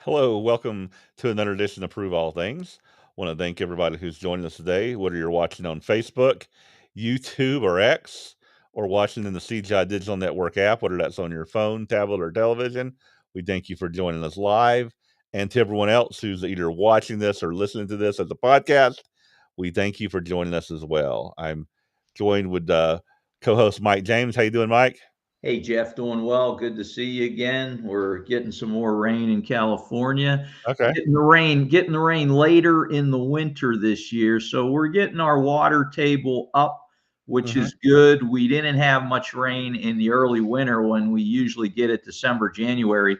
Hello, welcome to another edition of Prove All Things. Want to thank everybody who's joining us today, whether you're watching on Facebook, YouTube, or X, or watching in the CGI Digital Network app, whether that's on your phone, tablet, or television. We thank you for joining us live. And to everyone else who's either watching this or listening to this as a podcast, we thank you for joining us as well. I'm joined with co-host Mike James. How you doing, Mike? Hey, Jeff, doing well. Good to see you again. We're getting some more rain in California. Okay. Getting the rain later in the winter this year. So we're getting our water table up, which Hmm. is good. We didn't have much rain in the early winter when we usually get it December, January.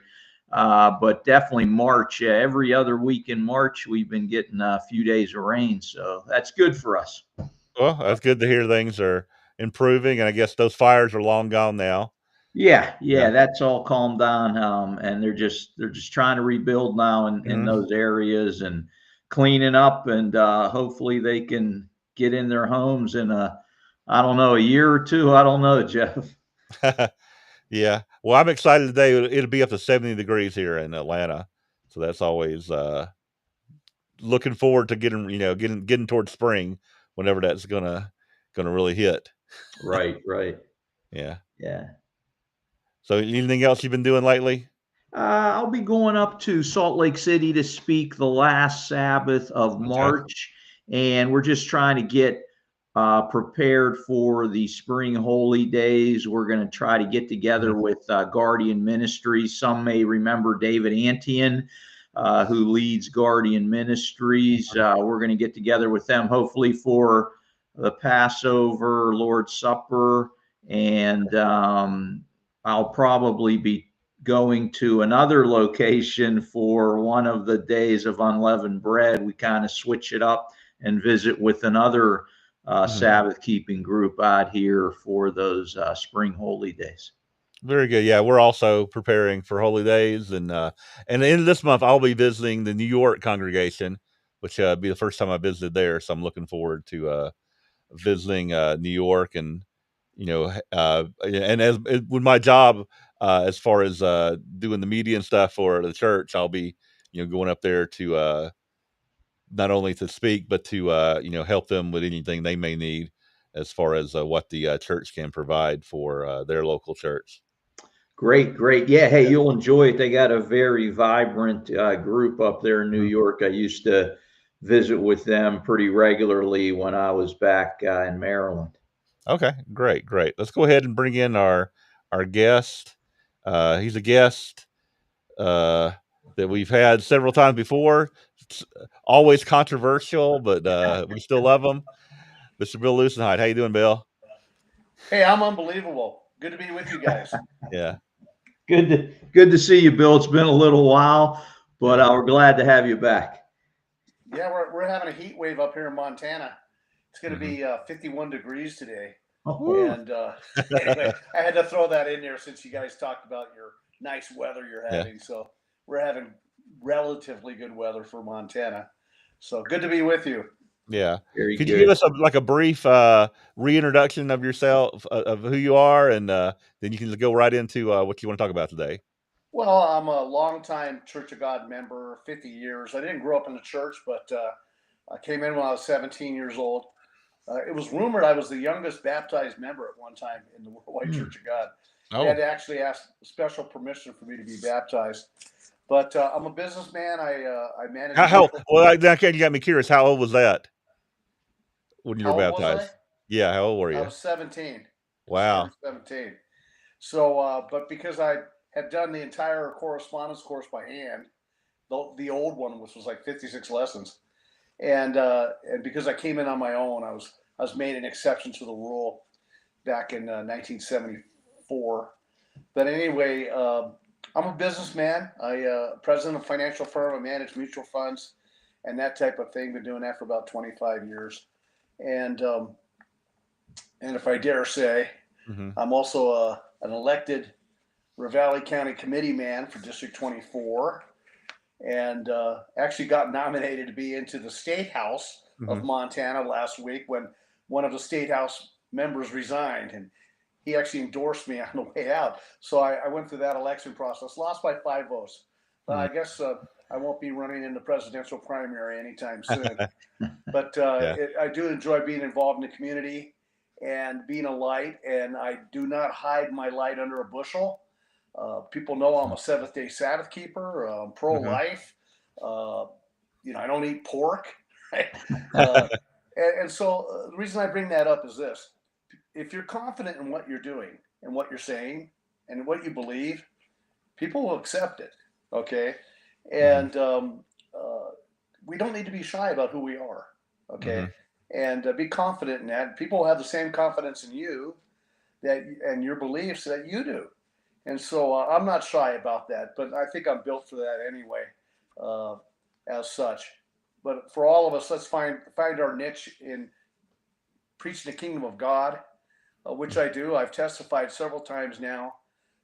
But definitely March. Every other week in March, we've been getting a few days of rain. So that's good for us. Well, that's good to hear things are improving, and I guess those fires are long gone now. Yeah, Yeah. yeah, that's all calmed down, and they're just trying to rebuild now in Mhm. those areas and cleaning up, and hopefully they can get in their homes in I don't know, a year or two. I don't know, Jeff. Yeah. Well, I'm excited today. It'll be up to 70 degrees here in Atlanta, so that's always looking forward to getting towards spring whenever that's gonna really hit. Right, right. Yeah. Yeah. So anything else you've been doing lately? I'll be going up to Salt Lake City to speak the last Sabbath of Okay. March, and we're just trying to get prepared for the spring holy days. We're going to try to get Mhm. together with Guardian Ministries. Some may remember David Antian, who leads Guardian Ministries. We're going to get together with them hopefully for the Passover, Lord's Supper, and I'll probably be going to another location for one of the days of unleavened bread. We kind of switch it up and visit with another Mhm. Sabbath keeping group out here for those spring holy days. Very good. Yeah, we're also preparing for holy days, and the end of this month I'll be visiting the New York congregation, which be the first time I visited there. So I'm looking forward to visiting New York, and and with my job as far as doing the media and stuff for the church, I'll be going up there to not only to speak but to help them with anything they may need as far as what the church can provide for their local church. Great, great. Yeah, hey, you'll enjoy it. They got a very vibrant group up there in New Mhm. York. I used to visit with them pretty regularly when I was back in Maryland. Okay, great, great. Let's go ahead and bring in our guest. He's a guest uh, that we've had several times before. It's always controversial, but we still love him. Mr. Bill Lucenhide. How you doing, Bill? Hey, I'm unbelievable. Good to be with you guys. Yeah, Good to see you, Bill. It's been a little while, but yeah. we're glad to have you back. Yeah, we're having a heat wave up here in Montana. It's going to Hmm. be 51 degrees today. Oh, Woo. And anyway, I had to throw that in there since you guys talked about your nice weather you're Yeah, having. So we're having relatively good weather for Montana. So good to be with you. yeah. very Could you give good. us a brief reintroduction of yourself, of who you are, and then you can go right into what you want to talk about today? Well, I'm a longtime Church of God member, 50 years. I didn't grow up in the church, but I came in when I was 17 years old. It was rumored I was the youngest baptized member at one time in the Worldwide Hmm. Church of God. They had Oh, to actually ask special permission for me to be baptized. But I'm a businessman. I manage how mutual. well, now you got me curious. How old was that when you were How old was I? baptized? Yeah, how old were I you? was 17. Just turned Wow. 17. So, but because I had done the entire correspondence course by hand, the old one, which was like 56 lessons, and because I came in on my own, I was made an exception to the rule back in 1974. But anyway, I'm a businessman. I president of a financial firm. I manage mutual funds and that type of thing. Been doing that for about 25 years. And and if I dare say, Hmm. I'm also an elected Ravalli County committee man for District 24, and actually got nominated to be into the State House Hmm. of Montana last week when one of the State House members resigned, and he actually endorsed me on the way out. So I went through that election process, lost by 5 votes. I guess I won't be running in the presidential primary anytime soon. But Yeah. I do enjoy being involved in the community and being a light. And I do not hide my light under a bushel. People know I'm a Seventh Day Sabbath keeper, Mhm. pro-life. Uh, I don't eat pork. Right? Uh, and so the reason I bring that up is this: if you're confident in what you're doing and what you're saying and what you believe, people will accept it. Okay, Mhm. and we don't need to be shy about who we are. Okay, Mhm. and be confident in that. People will have the same confidence in you that and your beliefs that you do. And so I'm not shy about that, but I think I'm built for that anyway, uh, as such. But for all of us, let's find our niche in preaching the kingdom of God, which I do. I've testified several times now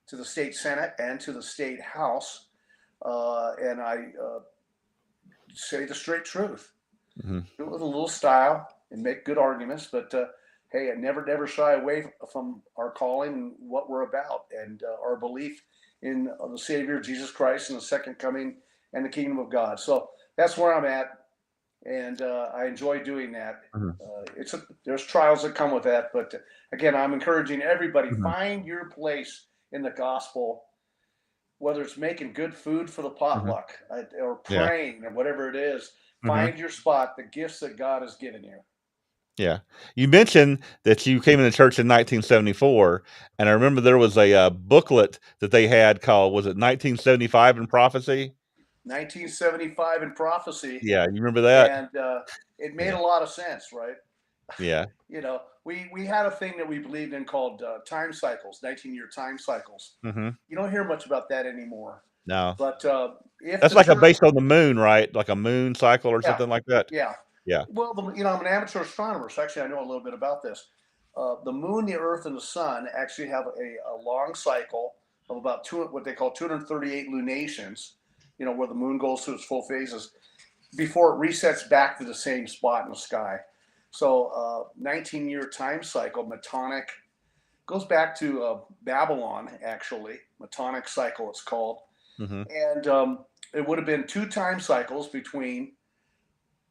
to the state senate and to the state house, and I say the straight truth. Mhm. Do it with a little style and make good arguments, but hey, I never shy away from our calling and what we're about and our belief in the Savior Jesus Christ and the second coming and the kingdom of God. So that's where I'm at, and I enjoy doing that. Mhm. There's trials that come with that, but again, I'm encouraging everybody, Mhm. find your place in the gospel, whether it's making good food for the Mhm. potluck or Yeah. praying or whatever it is. Mhm. Find your spot, the gifts that God has given you. Yeah. You mentioned that you came into church in 1974, and I remember there was a, booklet that they had called, was it 1975 in Prophecy? 1975 in prophecy, Yeah, you remember that? and it made Yeah. a lot of sense, right? Yeah. We had a thing that we believed in called time cycles, 19-year time cycles. Mhm. You don't hear much about that anymore. No. But if That's the like a church, based on the moon, right? Like a moon cycle or yeah, something like that? yeah. Yeah. Well, I'm an amateur astronomer, so actually I know a little bit about this. The moon, the Earth, and the sun actually have a long cycle of about what they call 238 lunations. Where the moon goes through its full phases before it resets back to the same spot in the sky. So, 19-year time cycle, Metonic, goes back to Babylon, actually. Metonic cycle, it's called. Mhm. And it would have been two time cycles between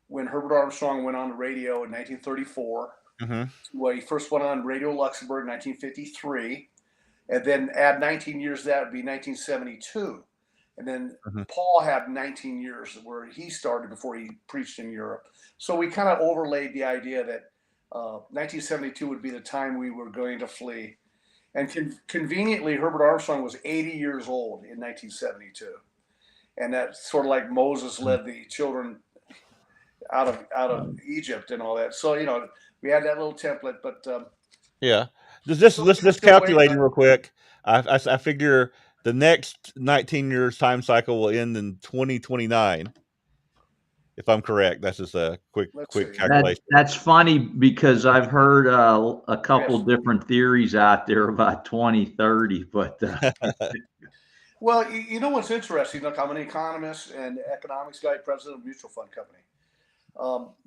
when Herbert Armstrong went on the radio in 1934. Mhm. Well, he first went on Radio Luxembourg in 1953. And then add 19 years, that would be 1972. And then Mhm. Paul had 19 years where he started before he preached in Europe. So we kind of overlaid the idea that 1972 would be the time we were going to flee. And conveniently, Herbert Armstrong was 80 years old in 1972. And that's sort of like Moses Mhm. led the children out of Egypt and all that. So, we had that little template, but Yeah. we're Just still waiting calculating on. real quick. I figure the next 19 years time cycle will end in 2029, if I'm correct. That's just a Let's quick see. calculation. That's funny because I've heard a couple Yes. different theories out there about 2030, but Well, you know what's interesting? Look, I'm an economist and economics guy, president of a mutual fund company.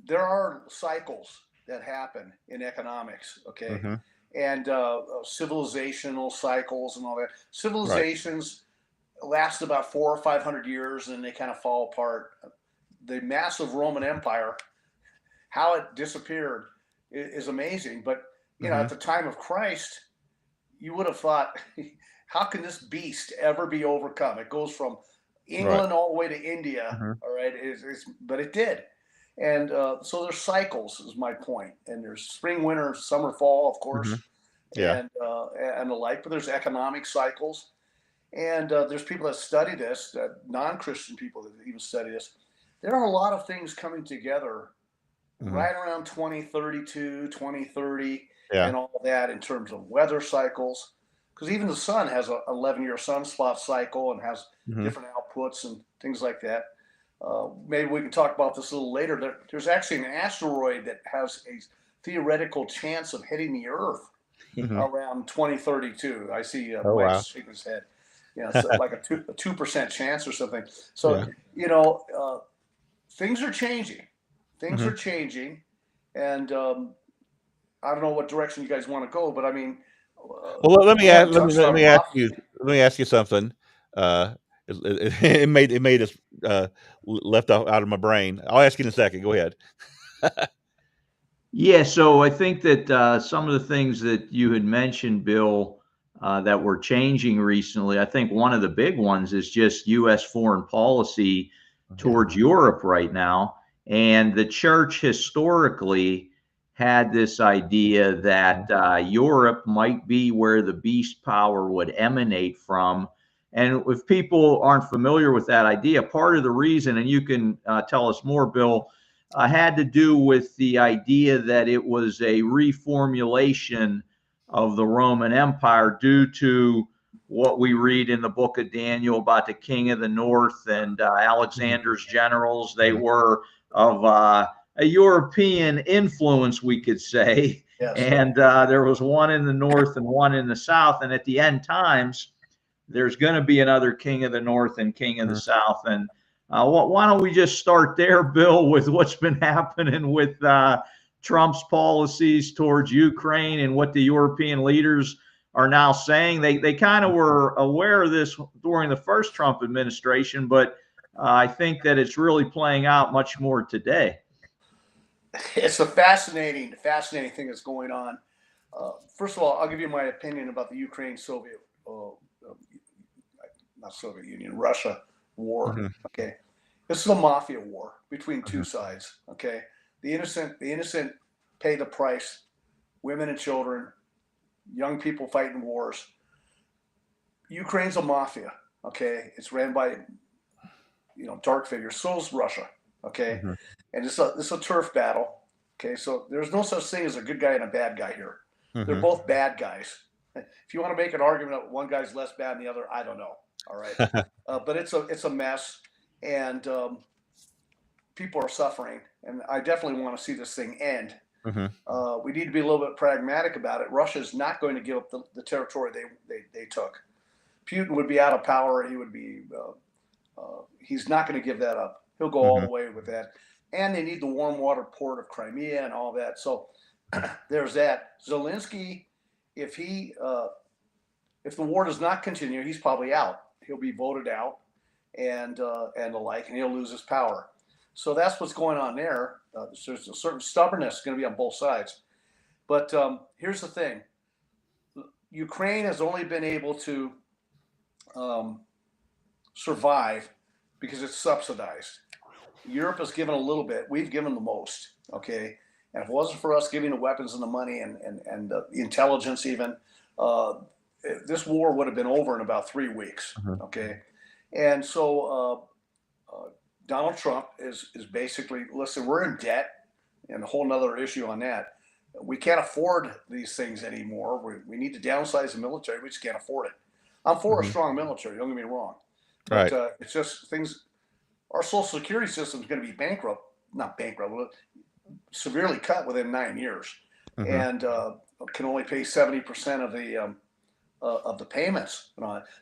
There are cycles that happen in economics, okay, Mhm. and civilizational cycles and all that. Right. Civilizations last about 400 or 500 years, and they kind of fall apart. The massive Roman Empire, how it disappeared, is amazing. But at Mhm. the time of Christ, you would have thought, how can this beast ever be overcome? It goes from Right. England all the way to India. Mhm. All right, but it did, and so there's cycles, is my point. And there's spring, winter, summer, fall, of Mhm. course, Yeah. and the like. But there's economic cycles, and there's people that study this, non-Christian people that even study this. There are a lot of things coming together Mhm. right around 2032, 2030, Yeah. and all that in terms of weather cycles. Because even the sun has a 11-year sunspot cycle and has Mhm. different outputs and things like that. Maybe we can talk about this a little later. There's actually an asteroid that has a theoretical chance of hitting the Earth Mhm. around 2032. I see Oh, wow. Mike's shaking his head. It's like a 2% chance or something. So Yeah. things are changing. Things are Mhm. changing, and I don't know what direction you guys want to go, but I mean, Well, we haven't touched on let me ask you prophecy. something. Uh, It made us left out of my brain. I'll ask you in a second. Go ahead. Yeah, so I think that some of the things that you had mentioned, Bill, that were changing recently, I think one of the big ones is just U.S. foreign policy towards Europe right now. And the church historically had this idea that Europe might be where the beast power would emanate from. And if people aren't familiar with that idea, part of the reason, and you can tell us more, Bill, had to do with the idea that it was a reformulation of the Roman Empire due to what we read in the book of Daniel about the king of the north and Alexander's generals. They were of a European influence, we could say. Yes. And there was one in the north and one in the south. And at the end times, there's going to be another king of the north and king of the south. And why don't we just start there, Bill, with what's been happening with Trump's policies towards Ukraine and what the European leaders are now saying. They kind of were aware of this during the first Trump administration, but I think that it's really playing out much more today. It's a fascinating thing that's going on. First of all, I'll give you my opinion about the Ukraine-Soviet, not Soviet Union, Russia war. Okay, this is a mafia war between two sides. Okay, the innocent pay the price. Women and children, young people fighting wars. Ukraine's a mafia. Okay, it's ran by dark figures. So is Russia. Okay, and it's a turf battle. Okay, so there's no such thing as a good guy and a bad guy here. They're both bad guys. If you want to make an argument that one guy's less bad than the other, I don't know. All right, but it's a mess, and people are suffering, and I definitely want to see this thing end. We need to be a little bit pragmatic about it. Russia's not going to give up the territory they took. Putin would be out of power. He would be. He's not going to give that up. He'll go all the way with that. And they need the warm water port of Crimea and all that. So there's that. Zelensky, if the war does not continue, he's probably out. He'll be voted out, and the like, and he'll lose his power. So that's what's going on there. There's a certain stubbornness going to be on both sides. But here's the thing: Ukraine has only been able to survive because it's subsidized. Europe has given a little bit. We've given the most. Okay, and if it wasn't for us giving the weapons and the money and the intelligence, even this war would have been over in about 3 weeks. Okay, and so Donald Trump is basically, listen, we're in debt, and a whole nother issue on that. We can't afford these things anymore. We need to downsize the military. We just can't afford it. I'm for a strong military. Don't get me wrong, but it's just things. Our Social Security system is going to be not bankrupt, severely cut within 9 years, and can only pay 70% of the payments.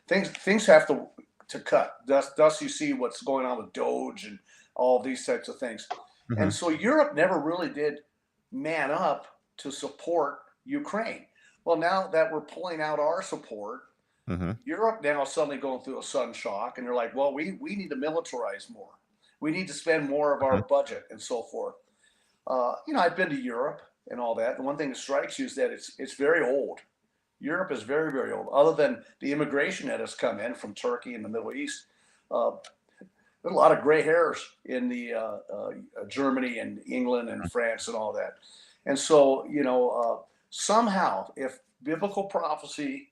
Things have to cut. Thus, you see what's going on with Doge and all of these types of things. And so Europe never really did man up to support Ukraine. Well, now that we're pulling out our support, Europe now is suddenly going through a sudden shock, and they're like, well, we need to militarize more. We need to spend more of our budget and so forth. I've been to Europe and all that, and one thing that strikes you is that it's very old. Europe is very, very old. Other than the immigration that has come in from Turkey and the Middle East, there's a lot of gray hairs in the Germany and England and France and all that. And so, somehow, if biblical prophecy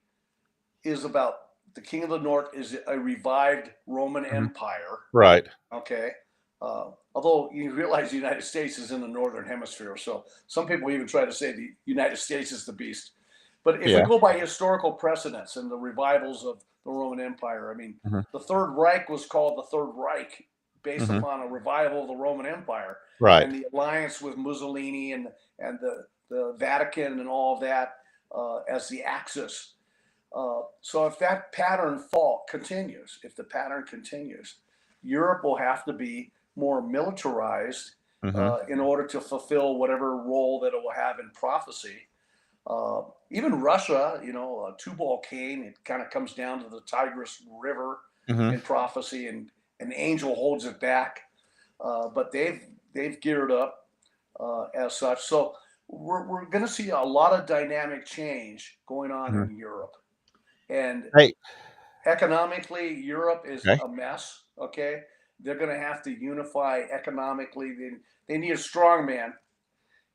is about the king of the north is a revived Roman Empire, right? Okay. Although you realize the United States is in the northern hemisphere, so some people even try to say the United States is the beast. But if we go by historical precedents and the revivals of the Roman Empire, I mean, the Third Reich was called the Third Reich based upon a revival of the Roman Empire, and the alliance with Mussolini and the Vatican and all of that as the Axis. So if that pattern continues, Europe will have to be more militarized in order to fulfill whatever role that it will have in prophecy. Even Russia, Tubal-Cain, it kind of comes down to the Tigris River. in prophecy, and an angel holds it back. But they've geared up as such. So we're going to see a lot of dynamic change going on Mhm. in Europe, and Hey, economically, Europe is okay. a mess. Okay, they're going to have to unify economically. They need a strong man,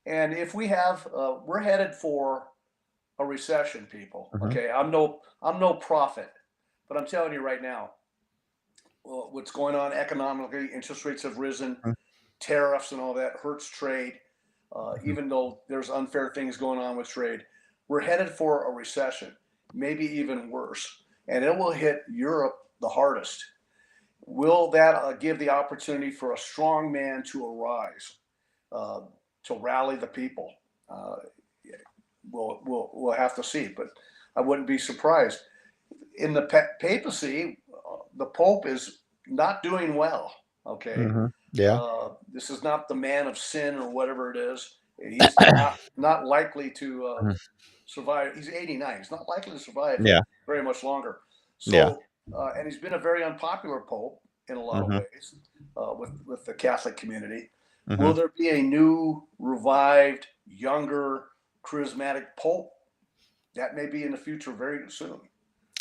and if we have, we're headed for a recession, people. Mhm, Okay, I'm no prophet, but I'm telling you right now, what's going on economically, interest rates have risen, mhm, tariffs and all that hurts trade. mhm. Even though there's unfair things going on with trade, we're headed for a recession, maybe even worse, and it will hit Europe the hardest. Will that give the opportunity for a strong man to arise, uh, to rally the people? Uh, we'll have to see, but I wouldn't be surprised. In the papacy, the Pope is not doing well. Okay, Mhm. Yeah. this is not the man of sin or whatever it is. He's not likely to Mhm. survive. He's 89. He's not likely to survive Yeah. very much longer. Yeah. So, and he's been a very unpopular pope in a lot of Mhm. ways with the Catholic community. Will Mhm. there be a new, revived, younger, charismatic pope? That may be in the future very soon.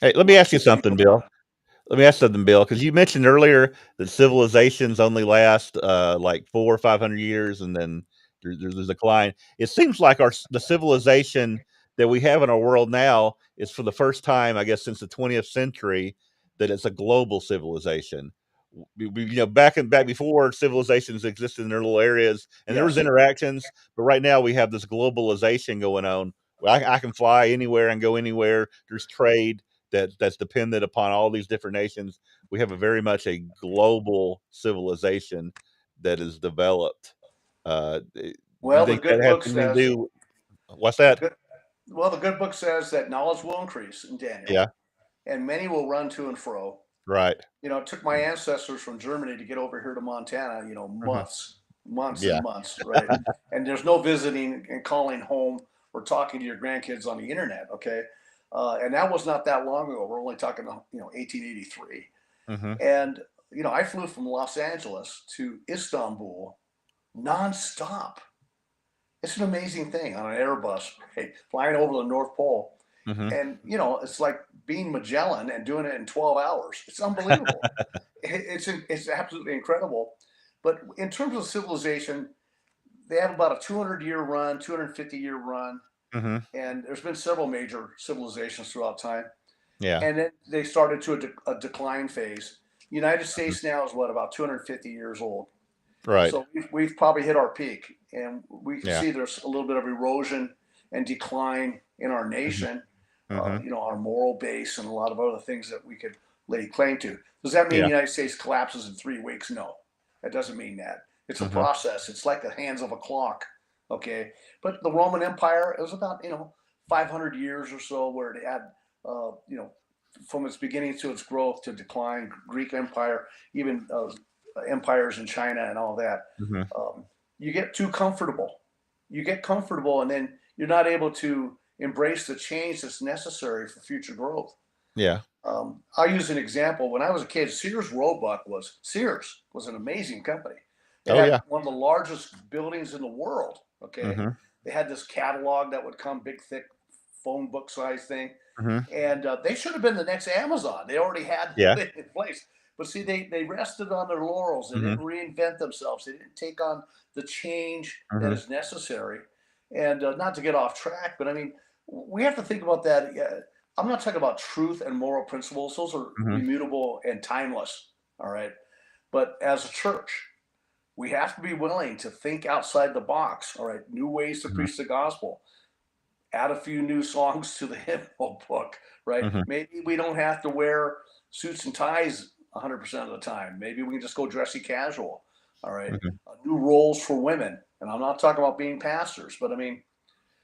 Hey, let me We'll ask have you to see. something, Bill. Let me ask something, Bill, because you mentioned earlier that civilizations only last like 400 or 500 years, and then there's a decline. It seems like the civilization that we have in our world now is for the first time, I guess, since the 20th century, that it's a global civilization. Back before civilizations existed in their little areas, and there was Yes. interactions, but right now we have this globalization going on. I can fly anywhere and go anywhere. There's trade that's dependent upon all these different nations. We have a very much a global civilization that is developed. Do you Well, the think that good has book anything to says do? What's the that? good. Well, the good book says that knowledge will increase in Daniel, Yeah, and many will run to and fro. right. It took my ancestors from Germany to get over here to Montana, Mhm. months and Yeah. months, right? And there's no visiting and calling home or talking to your grandkids on the internet, okay? And that was not that long ago. We're only talking, 1883. Mhm. And, I flew from Los Angeles to Istanbul nonstop. It's an amazing thing on an Airbus, right? Flying over the North Pole. Mhm. And, it's like being Magellan and doing it in 12 hours. It's unbelievable. It's absolutely incredible. But in terms of civilization, they have about a 200-year run, 250-year run, Mhm. and there's been several major civilizations throughout time. Yeah. And then they started to a decline phase. The United Mhm. States now is what, about 250 years old. Right. So we've probably hit our peak, and we can Yeah. see there's a little bit of erosion and decline in our Mhm. nation, Mhm. our moral base, and a lot of other things that we could lay claim to. Does that mean Yeah. the United States collapses in 3 weeks? No, that doesn't mean that. It's a Mhm. process. It's like the hands of a clock. Okay, but the Roman Empire, it was about 500 years or so where it had from its beginning to its growth to decline. Greek Empire, even empires in China and all that. Mhm. Um, you get too comfortable. You get comfortable, and then you're not able to embrace the change that's necessary for future growth. Yeah. I'll use an example. When I was a kid, Sears was an amazing company. It Oh, had yeah. one of the largest buildings in the world. Okay, Mhm. they had this catalog that would come big, thick, phone book size thing, Mhm. and they should have been the next Amazon. They already had Yeah. it in place. But see, they rested on their laurels. They didn't Mhm. reinvent themselves. They didn't take on the change that Mhm. is necessary. And not to get off track, but I mean, we have to think about that. I'm not talking about truth and moral principles. Those are Mhm. immutable and timeless. All right. But as a church, we have to be willing to think outside the box. All right. New ways to Mhm. preach the gospel, add a few new songs to the hymnal book, right? Mhm. Maybe we don't have to wear suits and ties 100% of the time. Maybe we can just go dressy casual. All right. Mhm. New roles for women. And I'm not talking about being pastors, but I mean,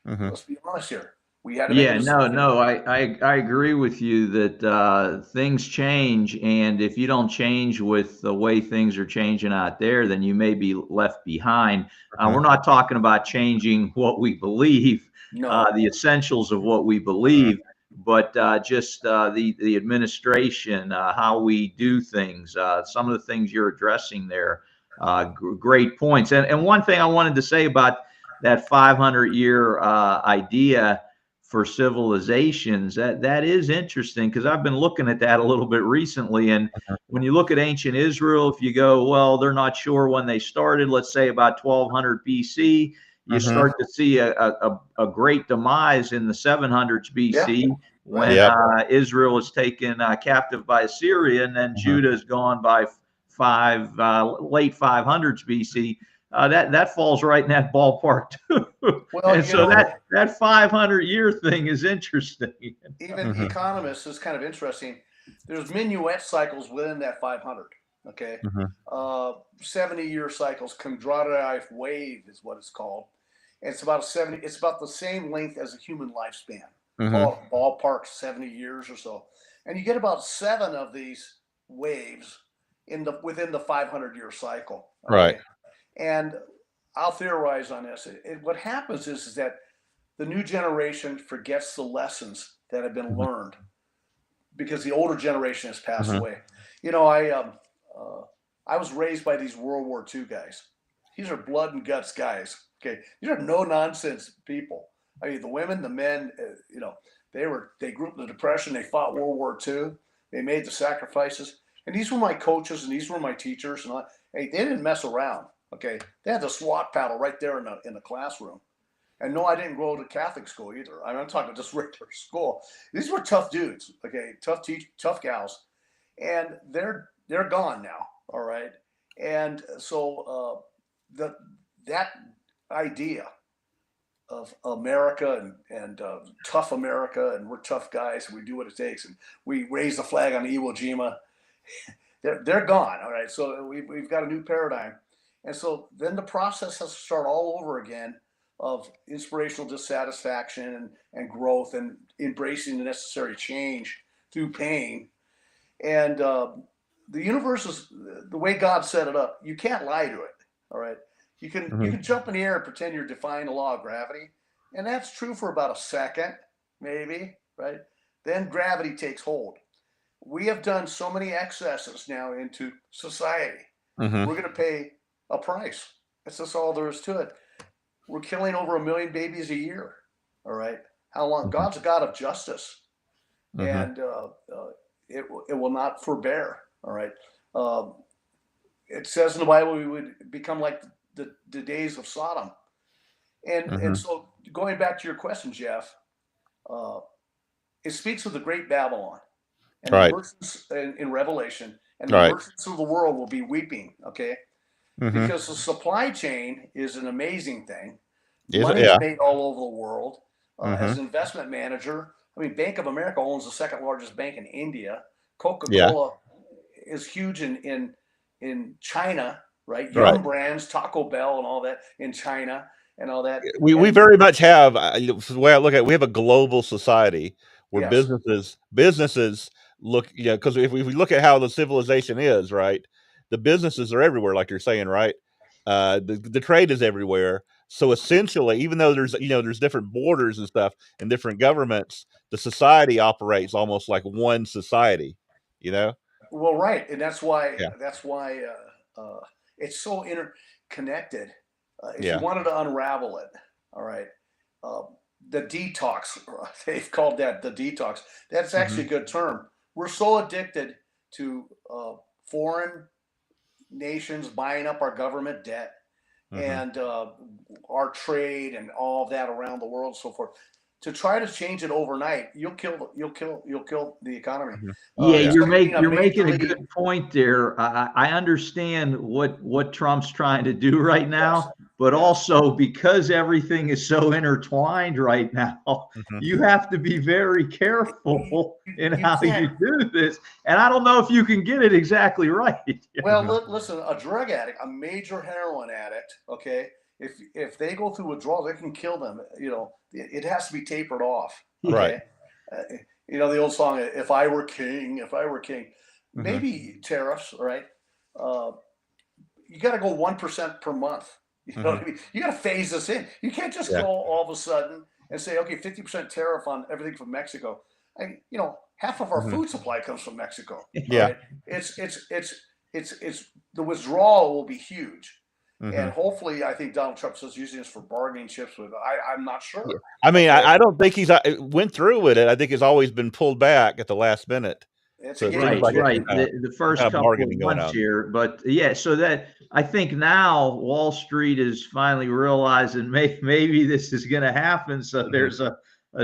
Mhm. let's be honest here. We had to make a Yeah, no, decision. no, I agree with you that things change, and if you don't change with the way things are changing out there, then you may be left behind. We're Mhm. not talking about changing what we believe, No. the essentials of what we Mhm. believe, but just the administration, how we do things, some of the things you're addressing there. Great points. And one thing I wanted to say about that 500-year idea for civilizations, that is interesting, because I've been looking at that a little bit recently. And when you look at ancient Israel, if you go, well, they're not sure when they started, let's say about 1200 BC, you start to see a great demise in the 700s BC, when Israel is taken captive by Assyria, and then Judah is gone by late 500s BC. That falls right in that ballpark too. Well, and so that 500-year thing is interesting. Even economists is kind of interesting. There's minuet cycles within that 500. Okay, 70-year cycles. Chondrite wave is what it's called. And it's about 70. It's about the same length as a human lifespan. Ballpark 70 years or so. And you get about 7 of these waves within the 500-year cycle. Okay? Right. And I'll theorize on this. What happens is that the new generation forgets the lessons that have been learned because the older generation has passed away. You know, I was raised by these World War II guys. These are blood and guts guys. Okay, these are no nonsense people. I mean, the women, the men, you know, they grew up in the Depression. They fought World War II. They made the sacrifices. And these were my coaches and these were my teachers. And hey, they didn't mess around. Okay, they had the SWAT paddle right there in the classroom. And no, I didn't go to Catholic school either. I'm talking just regular school. These were tough dudes. Okay, tough gals, and they're gone now. All right, and so that idea of America and tough America, and we're tough guys, and we do what it takes, and we raise the flag on Iwo Jima. They're gone. All right, so we've got a new paradigm, and so then the process has to start all over again of inspirational dissatisfaction and growth and embracing the necessary change through pain. And the universe is the way God set it up. You can't lie to it. All right. You can jump in the air and pretend you're defying the law of gravity. And that's true for about a second, maybe, right? Then gravity takes hold. We have done so many excesses now into society. We're going to pay a price. That's just all there is to it. We're killing over 1 million babies a year. All right. How long? God's a God of justice, and it will not forbear. All right. It says in the Bible we would become like the days of Sodom, and so going back to your question, Jeff, it speaks of the great Babylon and the merchants in Revelation, and the merchants of the world will be weeping. Okay. Because the supply chain is an amazing thing. Money is made all over the world. As an investment manager, I mean, Bank of America owns the second largest bank in India. Coca-Cola is huge in China, right? Young brands, Taco Bell, and all that in China and all that. We very much have, the way I look at it, we have a global society where businesses look, because if we look at how the civilization is, right, the businesses are everywhere, like you're saying, right? The trade is everywhere. So essentially, even though there's different borders and stuff and different governments, the society operates almost like one society, Well, right, and that's why it's so interconnected. If you wanted to unravel it, all right, the detox, they've called that the detox. That's actually a good term. We're so addicted to foreign nations buying up our government debt and our trade and all of that around the world, and so forth. To try to change it overnight, you'll kill the economy. You're making a good point there. I understand what Trump's trying to do right now, but also because everything is so intertwined right now, you have to be very careful in how you do this. And I don't know if you can get it exactly right. Well, listen, a drug addict, a major heroin addict, okay, if they go through withdrawals, it can kill them. It has to be tapered off. Okay? Right. The old song, "If I Were King, If I Were King." Maybe tariffs, right? You got to go 1% per month. You know what I mean? You got to phase this in. You can't just go all of a sudden and say, okay, 50% tariff on everything from Mexico. half of our food supply comes from Mexico. Yeah. Right? It's the withdrawal will be huge. And hopefully, I think Donald Trump is using this for bargaining chips with. I'm not sure. Yeah. I mean, Okay. I don't think he's went through with it. I think it's always been pulled back at the last minute. It's So a it game seems Right, like right. a The first kind of couple of bargaining going months on. here, but yeah, so that I think now Wall Street is finally realizing maybe this is going to happen. So there's a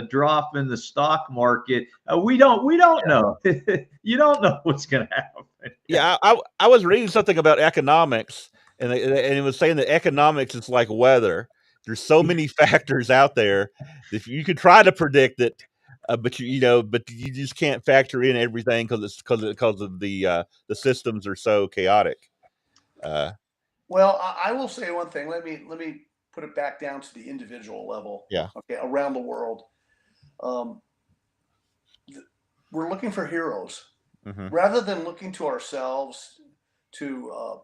drop in the stock market. We don't know. You don't know what's going to happen. Yeah, I was reading something about economics, and it was saying that economics is like weather. There's so many factors out there that you could try to predict it, but but you just can't factor in everything because of the systems are so chaotic. Well, I will say one thing. Let me put it back down to the individual level. Yeah. Okay, around the world, we're looking for heroes rather than looking to ourselves to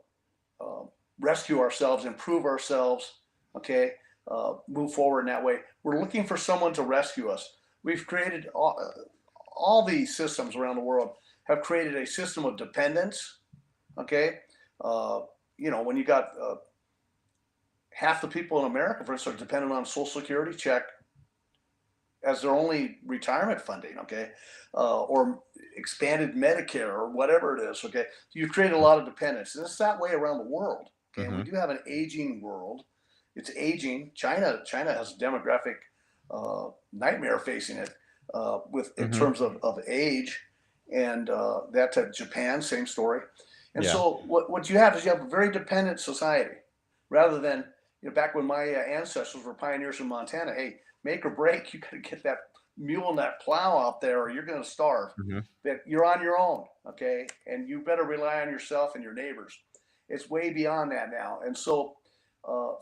rescue ourselves, improve ourselves. Okay, move forward in that way. We're looking for someone to rescue us. We've created all these systems around the world have created a system of dependence. Okay, when you got half the people in America, for instance, are dependent on Social Security check as their only retirement funding, okay, or expanded Medicare or whatever it is, okay. You create a lot of dependence, and it's that way around the world. Okay, we do have an aging world. It's aging. China has a demographic nightmare facing it in terms of age, and that's at Japan, same story. And so what you have is you have a very dependent society, rather than back when my ancestors were pioneers in Montana. Hey, make or break, you got to get that mule and that plow out there, or you're going to starve. But you're on your own, okay, and you better rely on yourself and your neighbors. It's way beyond that now, and so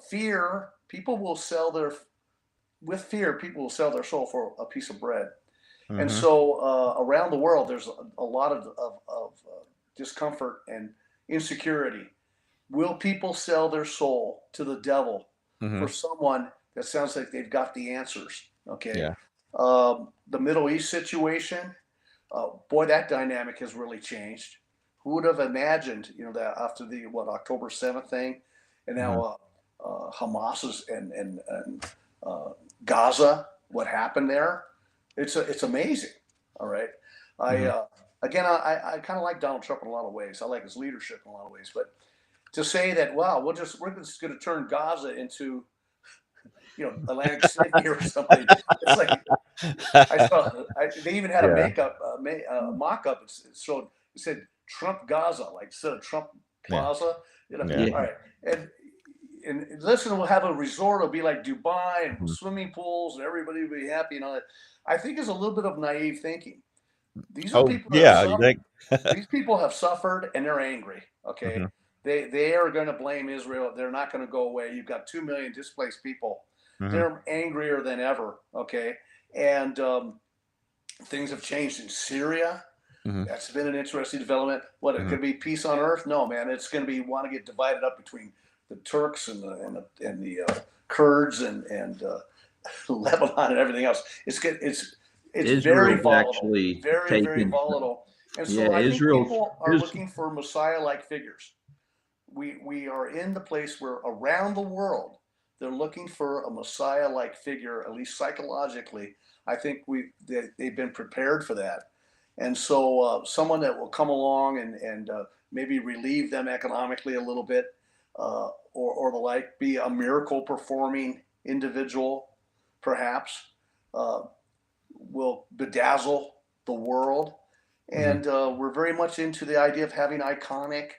fear. People will sell their soul for a piece of bread. And so around the world, there's a lot of discomfort and insecurity. Will people sell their soul to the devil for someone that sounds like they've got the answers? Okay. Yeah. The Middle East situation, boy, that dynamic has really changed. Who would have imagined, that after the October 7th thing, and now Hamas and Gaza, what happened there? It's amazing. All right. I kind of like Donald Trump in a lot of ways. I like his leadership in a lot of ways, but to say that, wow, we're just going to turn Gaza into, Atlantic City or something. It's like they even had a mock-up. It said Trump Gaza, like instead of Trump Plaza. All right, and listen, we'll have a resort. It'll be like Dubai and swimming pools, and everybody will be happy and all that. I think is a little bit of naive thinking. These are people that you think? these people have suffered and they're angry. Okay, they are going to blame Israel. They're not going to go away. You've got 2 million displaced people. They're angrier than ever. Okay, and things have changed in Syria. That's been an interesting development. What, it could be peace on earth? No, man. It's going to be want to get divided up between the Turks and the Kurds and Lebanon and everything else. It's very volatile, very volatile. And so I think people are looking for Messiah-like figures. We are in the place where around the world they're looking for a Messiah-like figure, at least psychologically. I think they've been prepared for that. And so someone that will come along and maybe relieve them economically a little bit, or the like, be a miracle performing individual, perhaps, will bedazzle the world. And we're very much into the idea of having iconic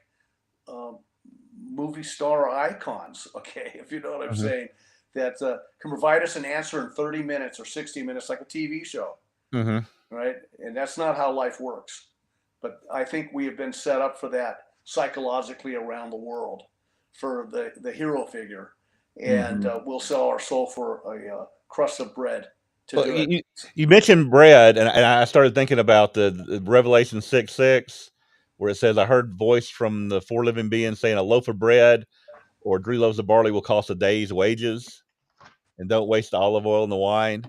movie star icons, okay, if you know what I'm saying, that can provide us an answer in 30 minutes or 60 minutes like a TV show. Right? And that's not how life works. But I think we have been set up for that psychologically around the world, for the hero figure. And we'll sell our soul for a crust of bread to do it. You mentioned bread, and I started thinking about the Revelation 6:6, where it says, I heard voice from the four living beings saying, a loaf of bread or 3 loaves of barley will cost a day's wages, and don't waste the olive oil and the wine.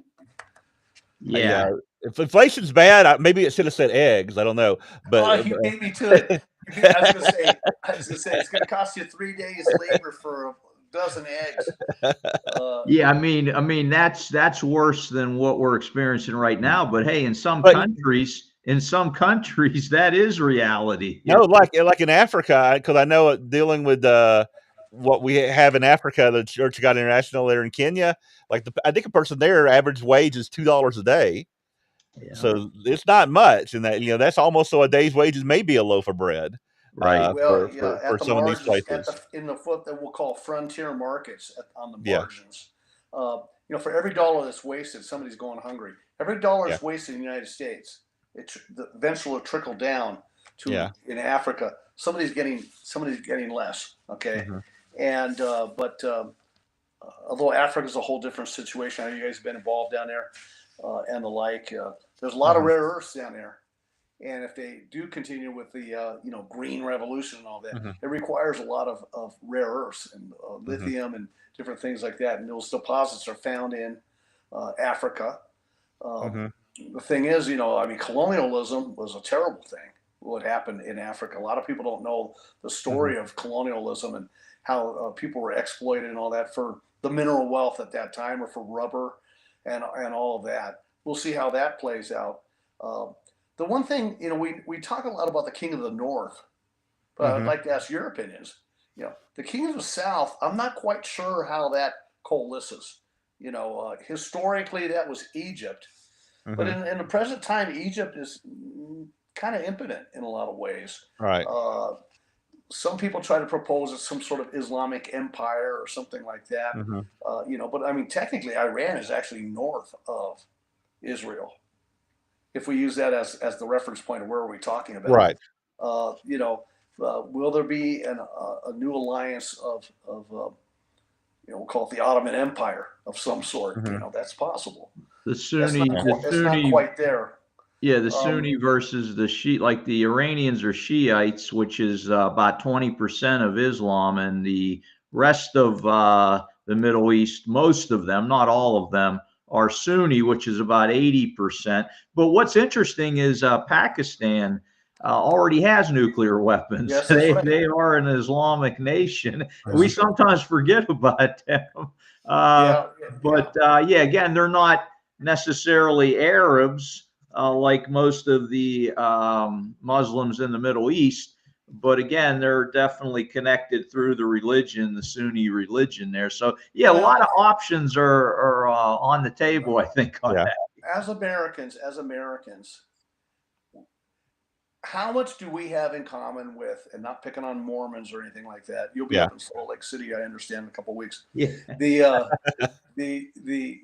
Yeah. if inflation's bad, maybe it should have said eggs. I don't know, Oh, but you beat me to it. I was gonna say it's gonna cost you 3 days labor for a dozen eggs. Yeah, that's worse than what we're experiencing right now. But hey, in some but countries, that is reality. no, like in Africa, because I know dealing with what we have in Africa, the Church of God International there in Kenya, I think a person there average wage is $2 a day. Yeah, So it's not much, and that's almost so a day's wages may be a loaf of bread right. Well, yeah, for at the some of these margins, places. in the foot that we'll call frontier markets on the Yeah, margins. For every dollar that's wasted, somebody's going hungry. Every dollar yeah, that's wasted in the United States, eventually will trickle down to yeah. in Africa. Somebody's getting less. Okay, Hmm. and but although Africa's a whole different situation, I know you guys have been involved down there and the like. There's a lot of Hmm. rare earths down there. And if they do continue with the green revolution and all that, Hmm. it requires a lot of rare earths and Hmm. lithium and different things like that. And those deposits are found in Africa. Um, Hmm. the thing is, colonialism was a terrible thing. What happened in Africa? A lot of people don't know the Hmm. story of colonialism and how people were exploited and all that for the mineral wealth at that time, or for rubber and all of that. We'll see how that plays out. Uh, the one thing, we talk a lot about the King of the North, but I'd Hmm. like to ask your opinions. The King of the South, I'm not quite sure how that coalesces. Historically, that was Egypt, but Hmm. in the present time, Egypt is kind of impotent in a lot of ways. Right. Uh, some people try to propose it's some sort of Islamic empire or something like that. Hmm. But I mean, technically, Iran is actually north of Israel. If we use that as the reference point of where are we talking about, Right. will there be a new alliance of we'll call it the Ottoman Empire of some sort? Hmm. That's possible. The That's not Sunni, Yeah. it's not quite there. yeah, the Um, Sunni versus the Shiite, like the Iranians are Shiites, which is about 20% of Islam, and the rest of the Middle East, most of them, not all of them, are Sunni, which is about 80%. But what's interesting is Pakistan already has nuclear weapons. yes, that's right. They are an Islamic nation. We That's true. sometimes forget about them. Uh, Yeah, yeah. but yeah, again, they're not necessarily Arabs like most of the Muslims in the Middle East. But again, they're definitely connected through the religion, the Sunni religion there. So yeah, a lot Well, of options are on the table, I think, on Yeah. that. as Americans, how much do we have in common with, and not picking on Mormons or anything like that? You'll be Yeah. up in Salt Lake City, I understand, in a couple of weeks. Yeah. The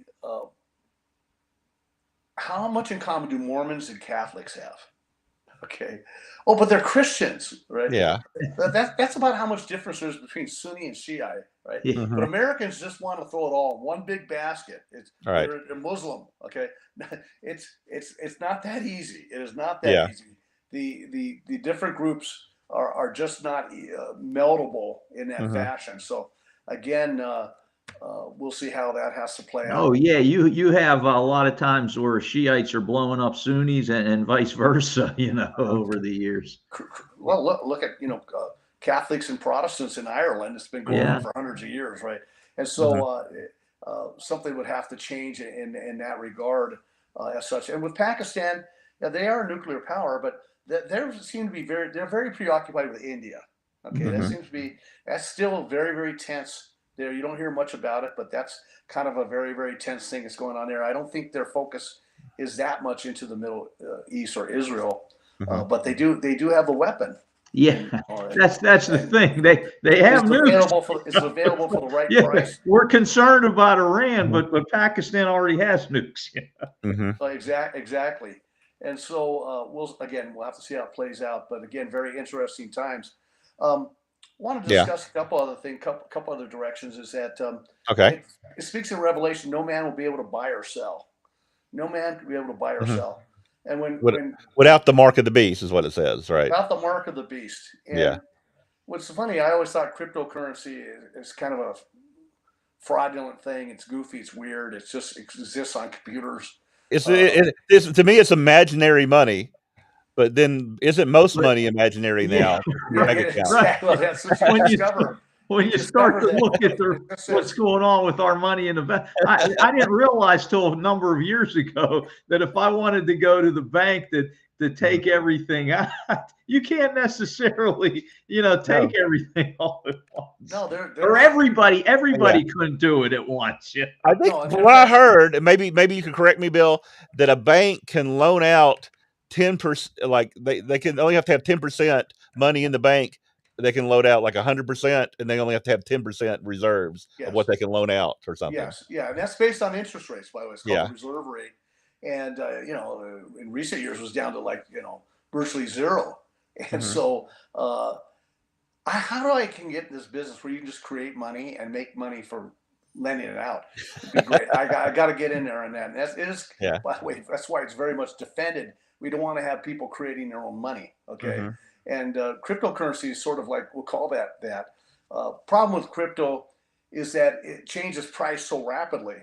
how much in common do Mormons and Catholics have? Okay. Oh, but they're Christians, right? Yeah. That's about how much difference there's between Sunni and Shiite, right? Yeah. But Hmm. Americans just want to throw it all in one big basket. All right. They're Muslim, okay? It's not that easy. It is not that Yeah. easy. The different groups are just not meldable in that Hmm. fashion. So again, we'll see how that has to play Oh out. yeah, you have a lot of times where Shiites are blowing up Sunnis and vice versa, Hmm. over the years. Well, look at Catholics and Protestants in Ireland. It's been going on Yeah. for hundreds of years, right? And Hmm. so something would have to change in that regard as such. And with Pakistan, yeah, they are a nuclear power, but they seem to be they're very preoccupied with India. Okay, that Hmm. seems to be that's still very very tense there. You don't hear much about it, but that's kind of a very very tense thing that's going on there. I don't think their focus is that much into the Middle East or Israel, Hmm. but they do have the weapon, Yeah, and that's the and thing. They have nukes. it's available for the right Yeah, price. we're concerned about Iran, Hmm. but Pakistan already has nukes. Hmm. So exactly. And so we'll have to see how it plays out. But again, very interesting times. Um, Want to Yeah. discuss a couple other things, couple other directions. Is that Okay. it speaks in Revelation, no man will be able to buy or sell. No man will be able to buy or Hmm. sell. And With, without the mark of the beast is what it says, right? without the mark of the beast. Yeah. And what's funny, I always thought cryptocurrency is kind of a fraudulent thing. It's goofy. It's weird. It exists on computers. To me, it's imaginary money. But then, isn't most But money imaginary yeah, now? Your Yeah, bank yeah, account. right. exactly. That's what you When you discover. when You you start discover to that look at it just what's says, going on with our money in the bank, I didn't realize till a number of years ago that if I wanted to go to the bank to take everything out, you can't necessarily, No. take everything all at once. no, Or there's Yeah. everybody couldn't do it at once. I think no, and from there's what I actually, heard, and maybe you can correct me, Bill, that a bank can loan out 10%. Like they can only have to have 10% money in the bank. They can load out like 100%, and they only have to have 10% reserves of what yes, they can loan out or something. yes, yeah, and that's based on interest rates, by the way. It's called the Yeah. reserve rate, and in recent years was down to like virtually zero. And Hmm. so, how do I can get this business where you can just create money and make money for lending it out? It'd be great. I got to get in there on that. And it is, Yeah. by the way, that's why it's very much defended. We don't want to have people creating their own money. Okay, Hmm. and cryptocurrency is sort of like we'll call that that. Problem with crypto is that it changes price so rapidly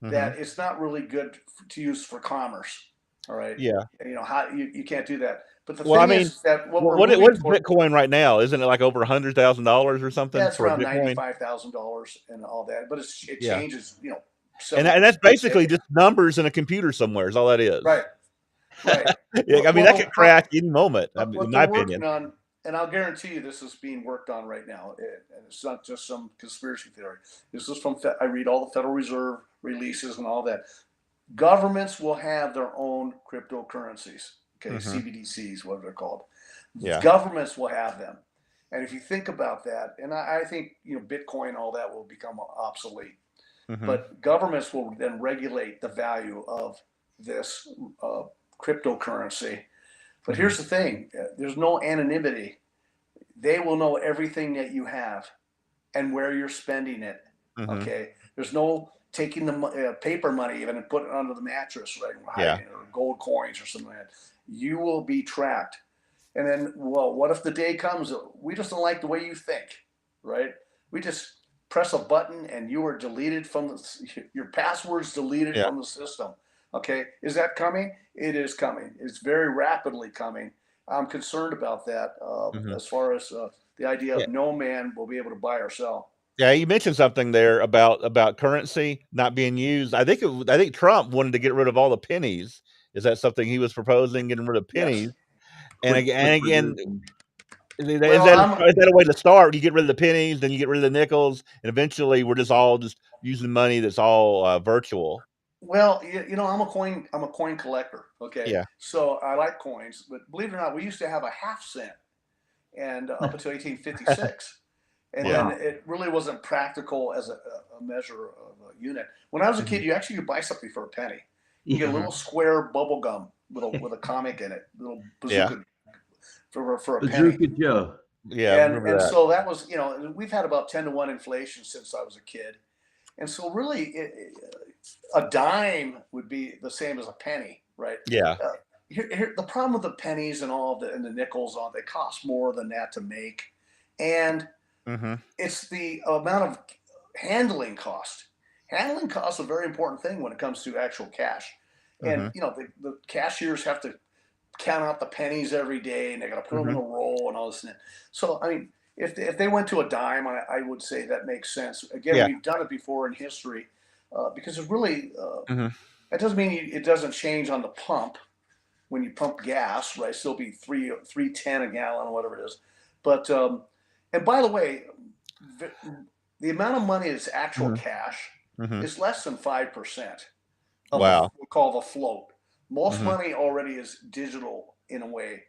Hmm. that it's not really good to use for commerce. All right, Yeah. how you can't do that. But the Well, I thing mean, is that what we're what moving is toward. Bitcoin right now? Isn't it like over $100,000 or Yeah, something it's for a around Bitcoin? $95,000 and all that, but it Yeah. changes, And several that's times a basically day. just numbers in a computer somewhere. Is all that is. Right, right. Yeah, I mean, that could crash any moment. I But mean, in what my they're working opinion. on, and I'll guarantee you, this is being worked on right now, and it's not just some conspiracy theory. This is I read all the Federal Reserve releases and all that. Governments will have their own cryptocurrencies. Okay, Hmm. CBDCs, whatever they're called. Yeah. Governments will have them. And if you think about that, and I think Bitcoin, all that will become obsolete. Hmm. But governments will then regulate the value of this cryptocurrency. But Hmm. here's the thing: there's no anonymity. They will know everything that you have and where you're spending it. Hmm. Okay, there's no taking the paper money even and putting it under the mattress, right? Yeah. Hiding it, or gold coins or something like that. You will be tracked. And then, well, what if the day comes we just don't like the way you think, right? We just press a button and you are deleted from your password's deleted Yeah. from the system. Okay, is that coming? It is coming. It's very rapidly coming. I'm concerned about that Hmm. as far as the idea Yeah. of no man will be able to buy or sell. Yeah, you mentioned something there about currency not being used. I think Trump wanted to get rid of all the pennies. Is that something he was proposing, getting rid of Yes. pennies? And Quit again, producing. Well, is that a way to start? You get rid of the pennies, then you get rid of the nickels, and eventually we're just all just using money that's all virtual. I'm a coin collector. Okay, Yeah. so I like coins, but believe it or not, we used to have a half cent, and up until 1856, and Yeah. then Wow. it really wasn't practical as a measure of a unit. When I was a Hmm. kid, you actually could buy something for a penny. You get a Yeah. Hmm. little square bubble gum with a comic in it, little Yeah. bazooka for a penny. Bazooka Joe. Yeah. I And remember and that. so that was we've had about 10-to-1 inflation since I was a kid, and so really a dime would be the same as a penny, right? Yeah. The problem with the pennies and all of the and the nickels on they cost more than that to make, and Hmm. it's the amount of handling cost. Handling cost is a very important thing when it comes to actual cash, and Hmm. the cashiers have to count out the pennies every day, and they got to put them in Hmm. a roll and all this. And that. So I mean, if they went to a dime, I would say that makes sense. Again, Yeah. we've done it before in history because it's really Hmm. that doesn't mean it doesn't change on the pump when you pump gas, right? Still be 3.10 a gallon or whatever it is. But and by the way, the amount of money that's actual Hmm. cash Hmm. is less than 5% of the Wow. we call the float. Most Hmm. money already is digital in a way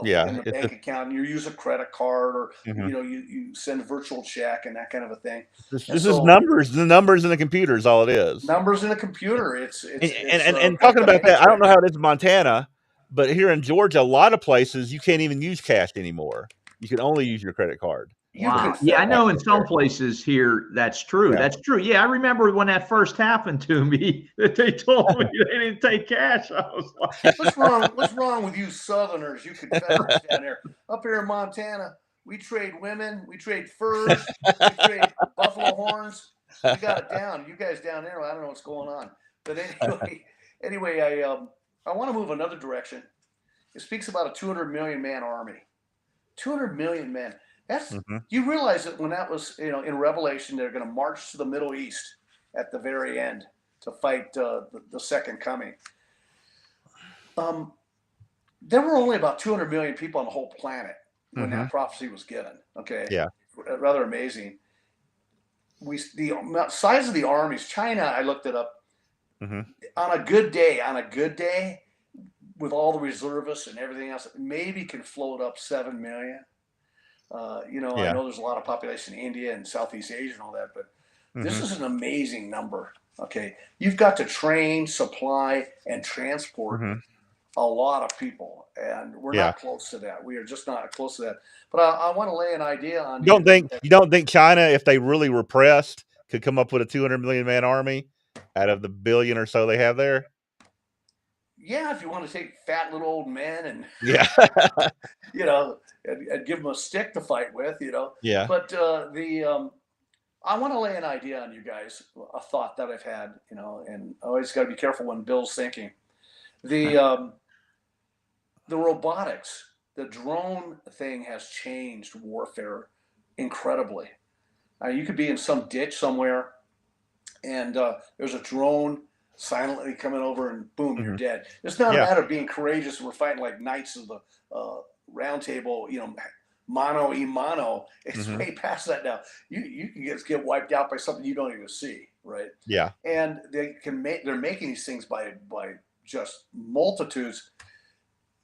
Yeah. in the It's bank account. You use a credit card or hmm you send a virtual check and that kind of a thing. And this is so numbers. The numbers in the computer is all it is. numbers in a computer. It's And it's and it's and, and got talking about that, I don't know demonstrated. how it is in Montana, but here in Georgia, a lot of places you can't even use cash anymore. You can only use your credit card You for can Wow. Yeah, I FedEx know in it some there. places here that's true. yeah. That's true. Yeah, I remember when that first happened to me that they told me they didn't take cash. I was like, What's wrong? What's wrong with you Southerners? You Confederates down there. Up here in Montana, we trade women, we trade furs, we trade buffalo horns. We got it down. You guys down there, I don't know what's going on. But anyway, Anyway, I want to move another direction. It speaks about a 200 million man army. 200 million men. That's Mm-hmm. You realize that when that was, in Revelation, they're going to march to the Middle East at the very end to fight the second coming. There were only about 200 million people on the whole planet when Mm-hmm. that prophecy was given. Okay, Yeah. rather amazing. The size of the armies. China, I looked it up. Mm-hmm. On a good day, with all the reservists and everything else, maybe can float up 7 million. I Yeah. know there's a lot of population in India and Southeast Asia and all that, but this Mm-hmm. is an amazing number. Okay, you've got to train, supply, and transport Mm-hmm. a lot of people, and we're Yeah. not close to that. We are just not close to that. But I want to lay an idea on You don't think that, you don't think China, if they really were pressed, could come up with a 200 million man army out of the billion or so they have there? yeah, if you want to take fat little old men and Yeah. and give them a stick to fight with, Yeah. But I want to lay an idea on you guys, a thought that I've had, and I always got to be careful when Bill's thinking. The robotics, the drone thing has changed warfare incredibly. You could be in some ditch somewhere, and there's a drone silently coming over, and boom, you're Mm-hmm. dead. It's not a Yeah. matter of being courageous. We're fighting like knights of the round table, mano a mano. It's Mm-hmm. way past that now. You can get wiped out by something you don't even see, right? Yeah. And they're making these things by just multitudes.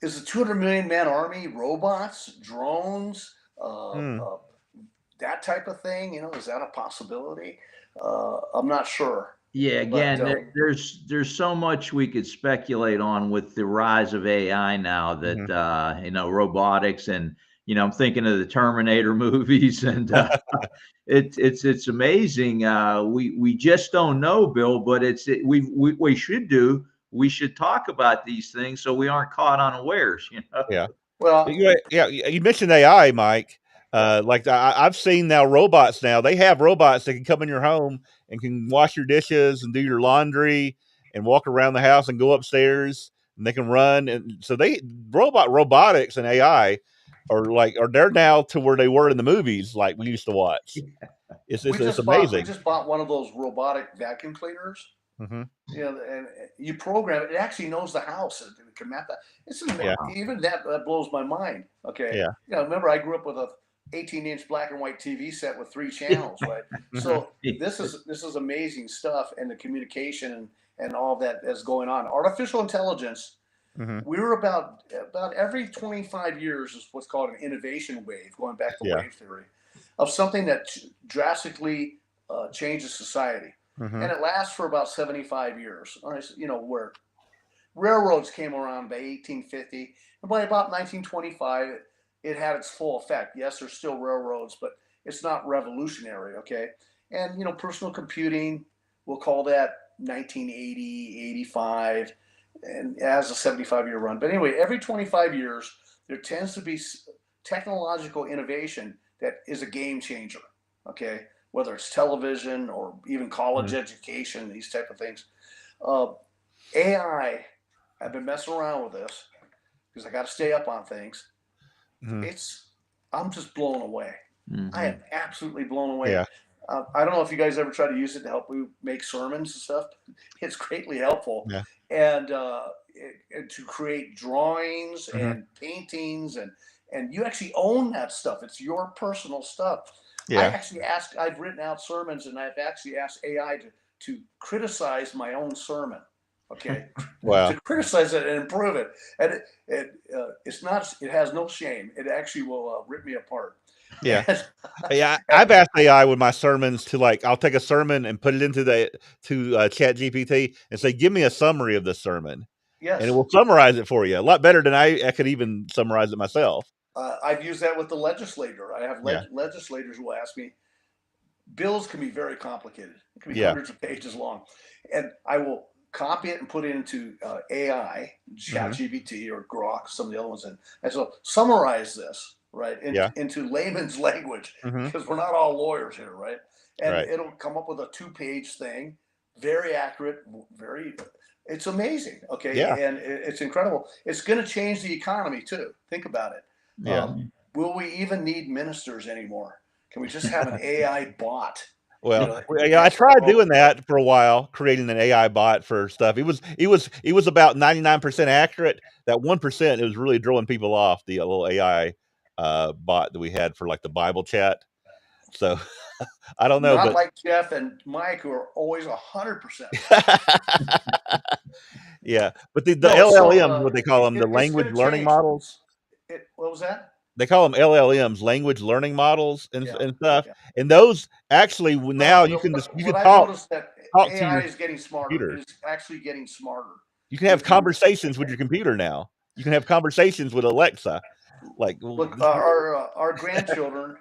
Is the 200 million man army robots, drones, Mm. that type of thing? Is that a possibility? I'm not sure. Yeah, But again, there's so much we could speculate on with the rise of AI now that Mm-hmm. robotics, and I'm thinking of the Terminator movies, and it's amazing. We just don't know, Bill, but we should do. We should talk about these things so we aren't caught unawares. Yeah. well, Yeah. You mentioned AI, Mike. Like I've seen now robots. Now they have robots that can come in your home and can wash your dishes and do your laundry and walk around the house and go upstairs, and they can run. And so robotics and AI are they're now to where they were in the movies, like we used to watch. It's we amazing. just bought one of those robotic vacuum cleaners. Mm-hmm. And you program it. It actually knows the house. It can map that. Yeah. Even that blows my mind. Okay. Yeah. Remember, I grew up with a 18-inch black and white TV set with 3 channels, right? So this is amazing stuff, and the communication and all that is going on. Artificial intelligence. Mm-hmm. We're about every 25 years is what's called an innovation wave, going back to Yeah. wave theory, of something that drastically changes society. Mm-hmm. And it lasts for about 75 years. Where railroads came around by 1850, and by about 1925, it had its full effect. Yes, there's still railroads, but it's not revolutionary, okay? And, personal computing, we'll call that 1980, 85, and it has a 75-year run. But anyway, every 25 years, there tends to be technological innovation that is a game changer, okay? Whether it's television or even college education, these type of things. AI, I've been messing around with this because I got to stay up on things. Mm-hmm. I'm just blown away. Mm-hmm. I am absolutely blown away. Yeah. I don't know if you guys ever try to use it to help you make sermons and stuff. It's greatly helpful. Yeah. And to create drawings Mm-hmm. and paintings, and you actually own that stuff. It's your personal stuff. Yeah. I've written out sermons, and I've actually asked AI to criticize my own sermon. Okay. Wow. To criticize it and improve it. And it has no shame. It actually will rip me apart. Yeah. Yeah. I've asked AI with my sermons to I'll take a sermon and put it into Chat GPT and say, give me a summary of this sermon. Yes. And it will summarize it for you a lot better than I could even summarize it myself. I've used that with the legislator. I have Yeah. legislators who will ask me. Bills can be very complicated. It can be Yeah. hundreds of pages long, and I will copy it and put it into AI, ChatGPT or Grok, some of the other ones, and so summarize this into layman's language, because we're not all lawyers here, right? And it'll come up with a 2-page thing, very accurate, very It's amazing. Yeah. Okay. And it's incredible. It's going to change the economy too. Think about it. Yeah. Will we even need ministers anymore? Can we just have an AI bot? Well, That can yeah, I answer tried all doing the questions? that for a while, creating an AI bot for stuff. It was about 99% accurate. That 1%, it was really throwing people off, the little AI bot that we had for like the Bible chat. So I don't know, Not but like Jeff and Mike, who are always 100% right. yeah, but the No, so LLMs, what they call them, the it's language going to learning change. models. What was that? They call them LLMs, language learning models, Yeah. and stuff. Yeah. And those actually now Well, you can just you what can I've talk noticed that talk to AI your is getting smarter. computer. It is actually getting smarter. You can have You conversations with your computer now. You can have conversations with Alexa. Like, look, our grandchildren,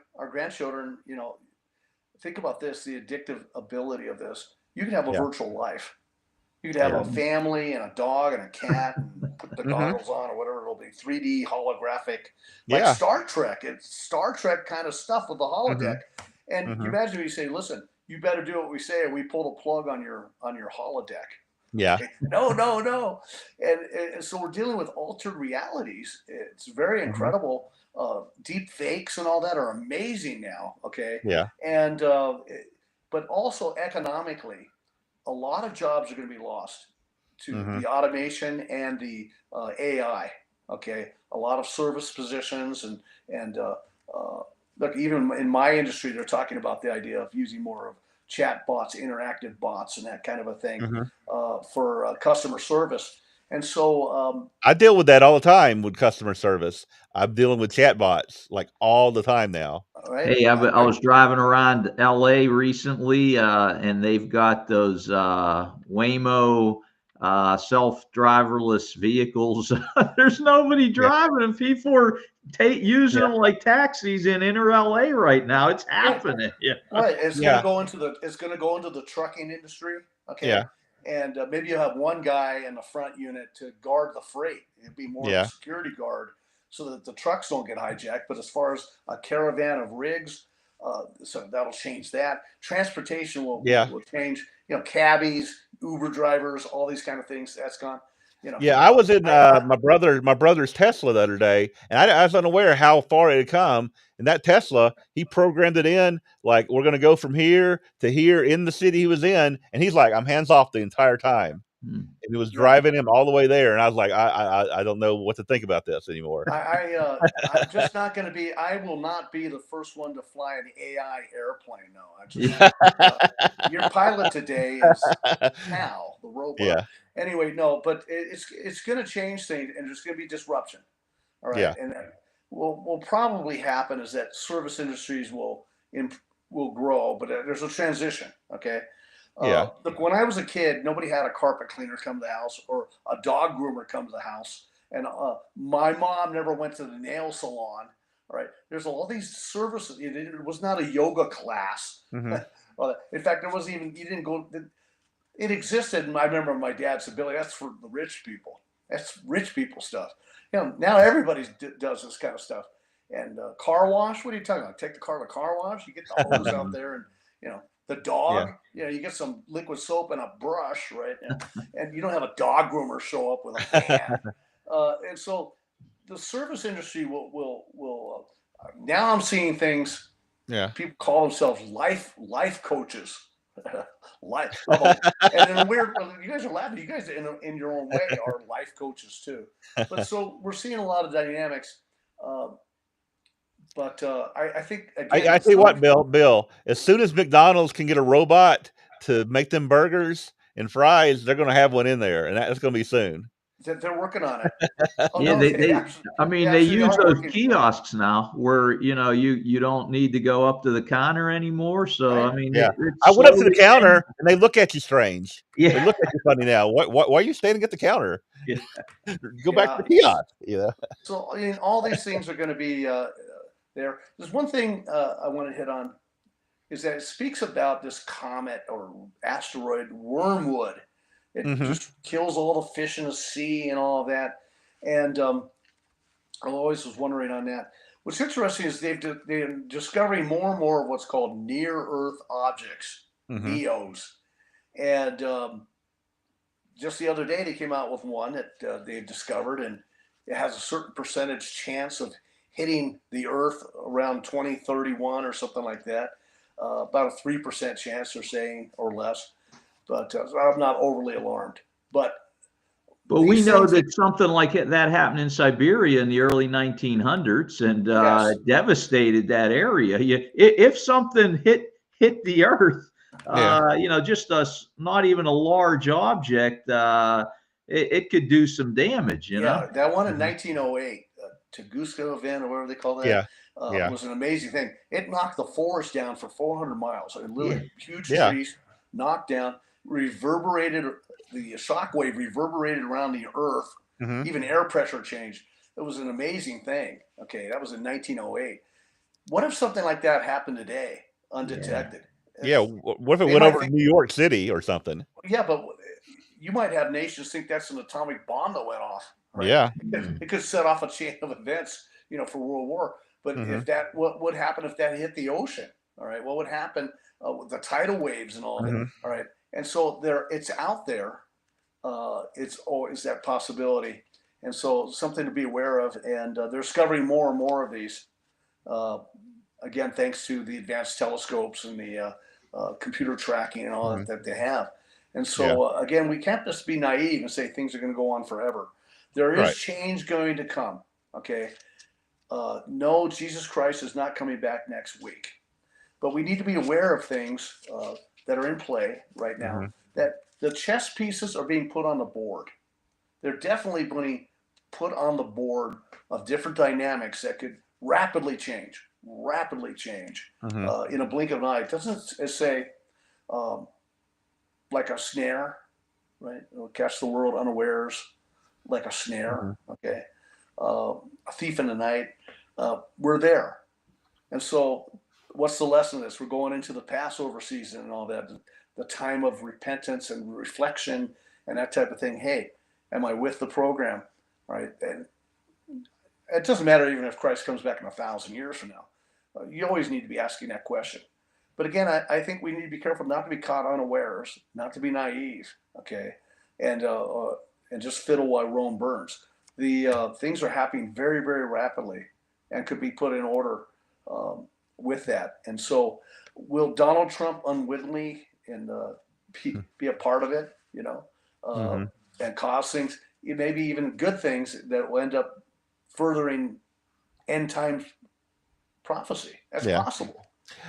think about this, the addictive ability of this. You can have a yeah, virtual life. You could have yeah, a family and a dog and a cat and put the hmm goggles on or whatever it'll be, 3D holographic, like yeah, Star Trek. It's Star Trek kind of stuff with the holodeck. hmm And you hmm imagine when you say, "Listen, you better do what we say, or we pull the plug on your holodeck." yeah, Okay, no, no, no, and so we're dealing with altered realities. It's very hmm incredible. Deep fakes and all that are amazing now. Okay, yeah, and but also economically, a lot of jobs are going to be lost to hmm the automation and the AI. Okay, a lot of service positions and uh, look, even in my industry, they're talking about the idea of using more of chat bots, interactive bots, and that kind of a thing hmm for customer service. And so, I deal with that all the time with customer service. I'm dealing with chatbots like all the time now. right, Hey, I was driving around LA recently, and they've got those Waymo self-driverless vehicles. There's nobody Yeah, driving, and people are using yeah, them like taxis in inner LA right now. It's right, happening. Yeah. right. It's going to yeah, go into the trucking industry. Okay, yeah, and maybe you have one guy in the front unit to guard the freight. It'd be more of a yeah, security guard so that the trucks don't get hijacked. But as far as a caravan of rigs, so that'll change that. Transportation will, will, yeah. will change. Cabbies, Uber drivers, all these kind of things. That's gone. You know, Yeah, I was in I my brother's Tesla the other day, and I was unaware how far it had come. And that Tesla, he programmed it in like we're going to go from here to here in the city he was in, and he's like, I'm hands off the entire time, Hmm. and it was yeah. driving him all the way there. And I was like, I don't know what to think about this anymore. I'm just not going to be. I will not be the first one to fly an AI airplane. No, I just. Yeah, Uh, your pilot today is Cal, the robot. yeah, Anyway, no, but it's going to change things, and there's going to be disruption. All right, yeah, and will probably happen is that service industries will grow, but there's a transition. Okay. yeah, Look, when I was a kid, nobody had a carpet cleaner come to the house or a dog groomer come to the house. And my mom never went to the nail salon. All right. There's all these services. It was not a yoga class. hmm In fact, there wasn't even, you didn't go, it existed. And I remember my dad said, Billy, that's for the rich people. That's rich people stuff. Now everybody does this kind of stuff. And car wash, what are you talking about? Take the car to the car wash, you get the hose out there and, the yeah, dog, you get some liquid soap and a brush, right? And you don't have a dog groomer show up with a fan. And so the service industry now I'm seeing things, yeah. people call themselves life coaches. Life, and in a weird, you guys are laughing. You guys, in your own way, are life coaches too. But so we're seeing a lot of dynamics. Uh, but I think again, I it's tell you still what, Bill. As soon as McDonald's can get a robot to make them burgers and fries, they're going to have one in there, and that's going to be soon. that they're working on it. Oh Yeah, no, I mean, they they actually use are those working kiosks now where, you don't need to go up to the counter anymore. So, I right. mean, Yeah, I it's went up to the slowly changing. counter and they look at you strange. They Yeah. look at you funny now. Why are you standing at the counter? Yeah. Go back to Yeah. the kiosk. You know. So I mean, all these things are going to be there. There's one thing I want to hit on is that it speaks about this comet or asteroid Wormwood. It hmm just kills all the fish in the sea and all of that. And I always was wondering on that. What's interesting is they're discovering more and more of what's called near Earth objects, hmm NEOs, and just the other day they came out with one that they've discovered, and it has a certain percentage chance of hitting the Earth around 2031 or something like that. About a 3% chance, they're saying, or less. But I'm not overly alarmed. But But we these know things, that something like that happened in Siberia in the early 1900s and yes, devastated that area. If something hit the Earth, Yeah. just not even a large object, it could do some damage. yeah, that one in Mhm. 1908, Tunguska event or whatever they call that, Yeah. Yeah. was an amazing thing. It knocked the forest down for 400 miles. It Yeah. literally huge Yeah. trees knocked down, reverberated. The shock wave reverberated around the Earth. Hmm. Even air pressure changed. It was an amazing thing. Okay, that was in 1908. What if something like that happened today, Yeah. undetected? Yeah. What if it They went might over think, New York City or something? yeah, but you might have nations think that's an atomic bomb that went off, right? Yeah. It could set off a chain of events, for World War. But Hmm. if that, what would happen if that hit the ocean? All right, what would happen with the tidal waves and all of it? Hmm. All right, and so it's out there. It's always that possibility, and so something to be aware of. And they're discovering more and more of these. Uh, Again, thanks to the advanced telescopes and the computer tracking and all Hmm. that they have. And Yeah. so, again, we can't just be naive and say things are going to go on forever. There is Right. change going to come. Okay. No, Jesus Christ is not coming back next week. But we need to be aware of things that are in play right now, Hmm. that the chess pieces are being put on the board. They're definitely being put on the board of different dynamics that could rapidly change Hmm. in a blink of an eye. It doesn't say um, like a snare, right? It'll catch the world unawares like a snare, Hmm. okay? A thief in the night. We're there. And so, what's the lesson of this? We're going into the Passover season and all that, the time of repentance and reflection and that type of thing. Hey, am I with the program? Right? And it doesn't matter even if Christ comes back in 1,000 years from now. You always need to be asking that question. But again, I think we need to be careful not to be caught unawares, not to be naive, okay, and uh, uh, and just fiddle while Rome burns. The things are happening very, very rapidly, and could be put in order with that. And so, will Donald Trump unwittingly and be a part of it? Uh, Hmm. and cause things, maybe even good things that will end up furthering end times prophecy. That's Yeah. possible.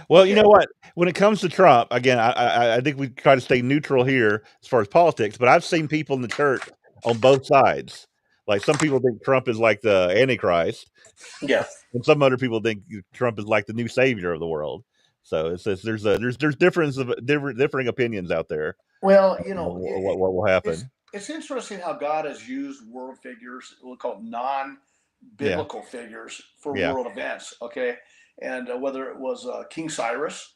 Well, you Okay. know what? When it comes to Trump, again, I think we try to stay neutral here as far as politics. But I've seen people in the church on both sides. Like some people think Trump is like the Antichrist, Yeah. and some other people think Trump is like the new savior of the world. So there's difference of differing opinions out there. Well, What will it's happen? it's interesting how God has used world figures, we'll call it Yeah. non-biblical figures for Yeah. world events. Okay, and whether it was King Cyrus,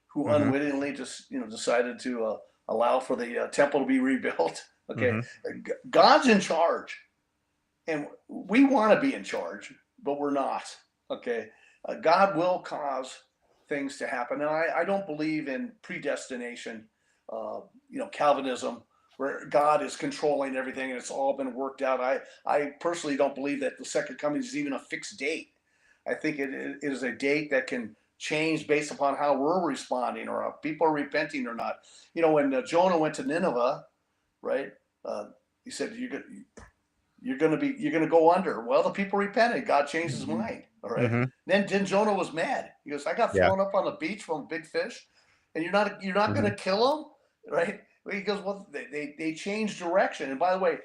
who Hmm. unwittingly just decided to allow for the temple to be rebuilt. Okay, Hmm. God's in charge, and we want to be in charge, but we're not. Okay, God will cause things to happen, and I don't believe in predestination. Calvinism, where God is controlling everything and it's all been worked out. I personally don't believe that the second coming is even a fixed date. I think it is a date that can change based upon how we're responding or if people are repenting or not. When Jonah went to Nineveh, right? He said, you're gonna go under. Well, the people repented. God changed his mind. All right. Hmm. Then Jonah was mad. He goes, I got Yeah. thrown up on the beach from a big fish, and you're not Hmm. gonna kill him, right? He goes, well, they changed direction. And by the way,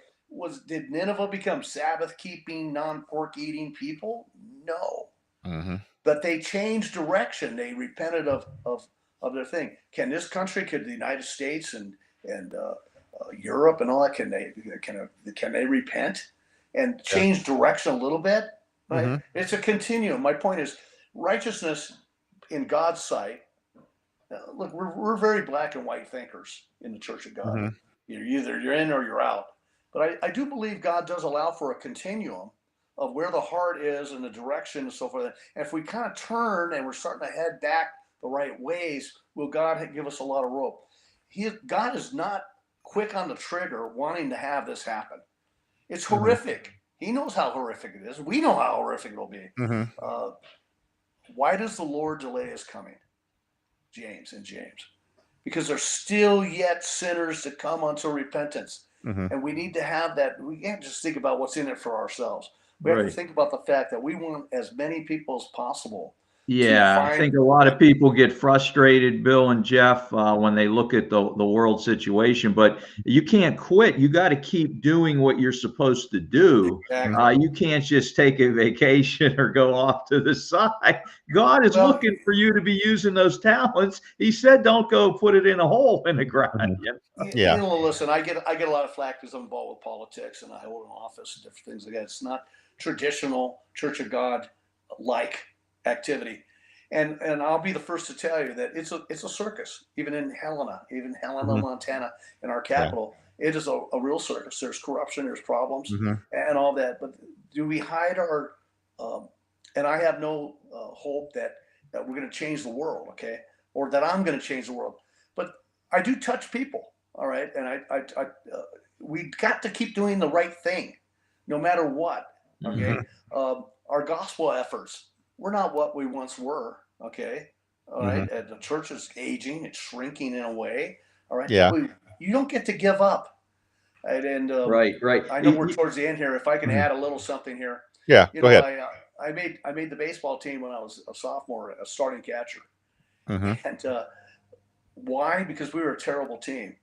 did Nineveh become Sabbath keeping, non pork eating people? No, Hmm. but they changed direction. They repented of their thing. Could the United States and Europe and all that, can they repent and Yeah. change direction a little bit? Right? Hmm. It's a continuum. My point is, righteousness in God's sight. Look, we're very black and white thinkers in the Church of God. Hmm. You're in or you're out. But I do believe God does allow for a continuum of where the heart is and the direction and so forth. And if we kind of turn and we're starting to head back the right ways, will God give us a lot of rope? God is not quick on the trigger wanting to have this happen. It's horrific. He knows how horrific it is. We know how horrific it'll be. Why does the Lord delay his coming? James. Because there's still yet sinners to come unto repentance. And we need to have that. We can't just think about what's in it for ourselves. We have to think about the fact that we want as many people as possible. Yeah, I think a lot of people get frustrated, Bill and Jeff, when they look at the world situation, but you can't quit. You got to keep doing what you're supposed to do. Exactly. You can't just take a vacation or go off to the side. God is looking for you to be using those talents. He said, don't go put it in a hole in the ground. You know, listen, I get a lot of flack because I'm involved with politics and I hold an office and different things like that. It's not traditional Church of God like activity, and I'll be the first to tell you that it's a circus. Even in Helena, Montana, in our capital, it is a real circus. There's corruption, there's problems, and all that. But do we hide our? And I have no hope that we're going to change the world, okay, or that I'm going to change the world. But I do touch people, all right, and we got to keep doing the right thing, no matter what, okay. Our gospel efforts. We're not what we once were, okay? All right. The church is aging, it's shrinking in a way. All right. Yeah. You don't get to give up. Right. And right. I know we're towards the end here. If I can add a little something here. Yeah. You go know, ahead. I made the baseball team when I was a sophomore, a starting catcher. And why? Because we were a terrible team.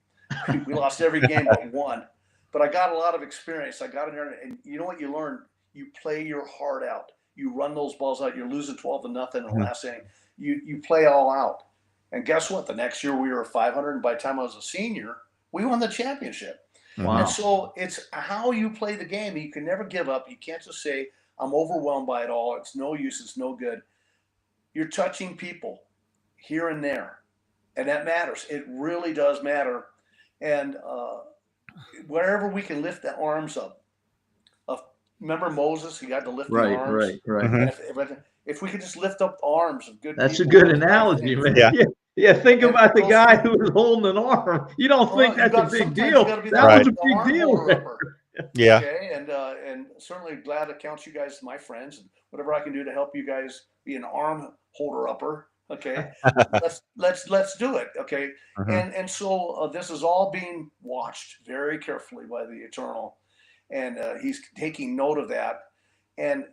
We lost every game but one. But I got a lot of experience. I got in there, and you know what you learn? You play your heart out. You run those balls out. You're losing 12-0 in the last inning. You play all out. And guess what? The next year we were 500, and by the time I was a senior, we won the championship. Wow. And so it's how you play the game. You can never give up. You can't just say, I'm overwhelmed by it all. It's no use. It's no good. You're touching people here and there. And that matters. It really does matter. And wherever we can lift the arms up. Remember Moses? He got to lift the arms. Right. And if we could just lift up arms of good That's people, a good analogy, man. Yeah. Think about the guy who was holding an arm. You don't think that's a big deal. That was a big deal. Yeah. Okay. And certainly glad to count you guys as my friends and whatever I can do to help you guys be an arm holder upper. Okay. let's do it. Okay. And so this is all being watched very carefully by the Eternal. And he's taking note of that. And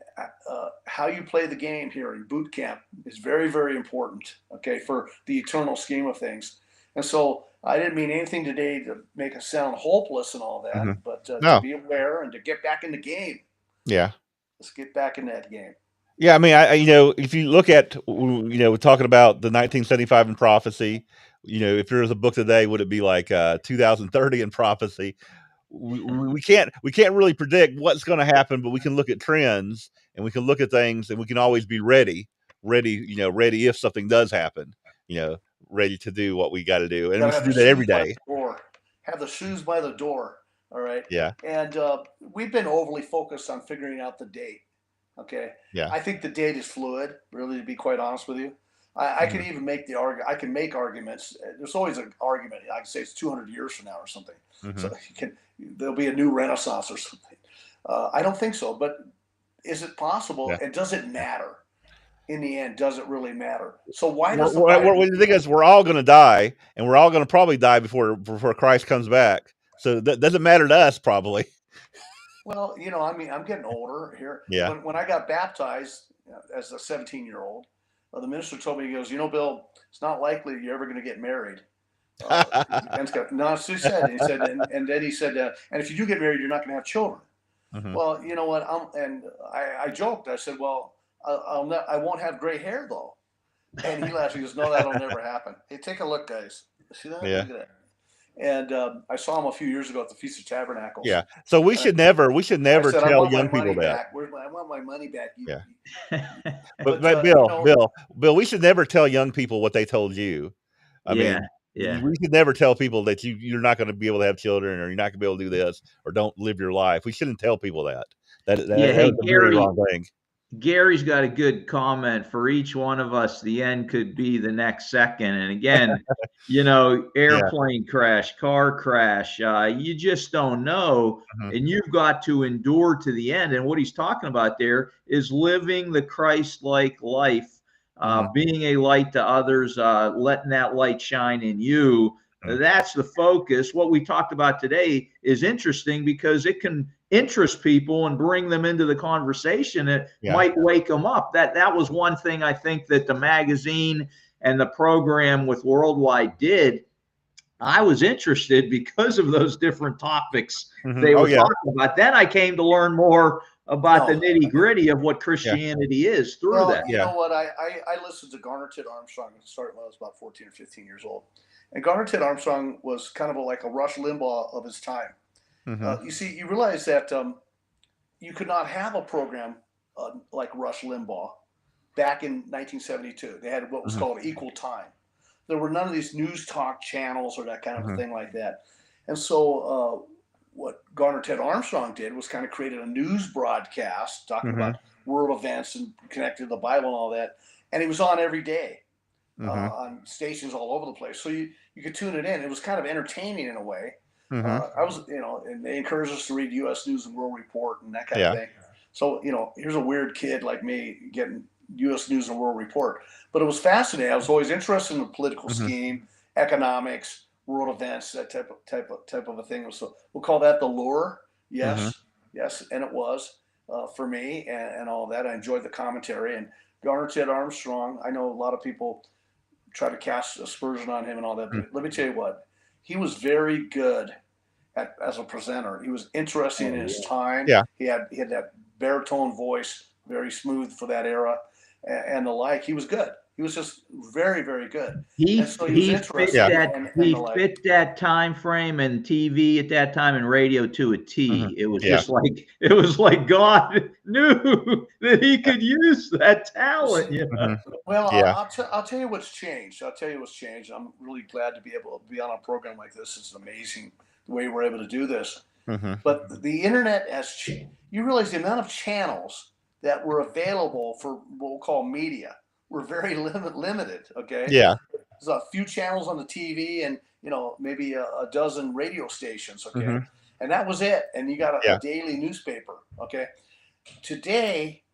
how you play the game here in boot camp is very, very important, okay, for the eternal scheme of things. And so I didn't mean anything today to make us sound hopeless and all that, but to be aware and to get back in the game. Yeah. Let's get back in that game. Yeah, I mean, if you look at, we're talking about the 1975 in prophecy, if there was a book today, would it be like 2030 in prophecy? We can't really predict what's going to happen, but we can look at trends and we can look at things and we can always be ready if something does happen, ready to do what we got to do. And we should do that every day. Have the shoes by the door. All right. Yeah. And we've been overly focused on figuring out the date. Okay. Yeah. I think the date is fluid, really, to be quite honest with you. I can even make the argument. I can make arguments. There's always an argument. I can say it's 200 years from now or something. So there'll be a new Renaissance or something. I don't think so. But is it possible? Yeah. And does it matter? In the end, does it really matter? So why does the thing is, we're all going to die, and we're all going to probably die before Christ comes back. So that doesn't matter to us, probably. Well, I mean, I'm getting older here. Yeah. When I got baptized as a 17-year-old, the minister told me, he goes, Bill, it's not likely you're ever going to get married. No, so he said, and then he said, and if you do get married, you're not going to have children. Well, you know what? I joked. I said, well, I won't have gray hair though. And he laughed. He goes, no, that'll never happen. Hey, take a look, guys. See that? Yeah. Look at that. And I saw him a few years ago at the Feast of Tabernacles. Yeah. So we should never tell young people that. I want my money back. But Bill, we should never tell young people what they told you. I mean, we should never tell people that you're not going to be able to have children, or you're not going to be able to do this, or don't live your life. We shouldn't tell people that. That's a very wrong thing. Gary's got a good comment. For each one of us, the end could be the next second. And again, airplane crash, car crash, you just don't know. Mhm. And you've got to endure to the end. And what he's talking about there is living the Christ-like life, being a light to others, letting that light shine in you. That's the focus. What we talked about today is interesting because it can interest people and bring them into the conversation. It might wake them up. That was one thing I think that the magazine and the program with Worldwide did. I was interested because of those different topics they were talking about. Then I came to learn more about the nitty gritty of what Christianity is through that. You know what? I listened to Garner Tit Armstrong and started when I was about 14 or 15 years old. And Garner Tit Armstrong was kind of like a Rush Limbaugh of his time. You see, you realize that you could not have a program like Rush Limbaugh back in 1972. They had what was called equal time. There were none of these news talk channels or that kind of thing like that. And so what Garner Ted Armstrong did was kind of created a news broadcast talking about world events and connected to the Bible and all that. And he was on every day on stations all over the place. So you could tune it in. It was kind of entertaining in a way. I was, and they encouraged us to read U.S. News and World Report and that kind of thing. So, here's a weird kid like me getting U.S. News and World Report. But it was fascinating. I was always interested in the political scheme, economics, world events, that type of a thing. So we'll call that the lure. Yes, and it was for me and all that. I enjoyed the commentary. And Garner Ted Armstrong, I know a lot of people try to cast aspersion on him and all that. But let me tell you what, he was very good as a presenter. He was interesting in his time. He had that baritone voice, very smooth for that era, and the like. He was good. He was just very, very good. He fit that time frame and TV at that time and radio to a T. It was just like God knew that he could use that talent. Well, I'll tell you what's changed. I'm really glad to be able to be on a program like this. It's amazing the way we're able to do this. But the internet has changed. You realize the amount of channels that were available for what we'll call media were very limited. Okay. Yeah. There's a few channels on the TV and, maybe a dozen radio stations. Okay. And that was it. And you got a daily newspaper. Okay. Today,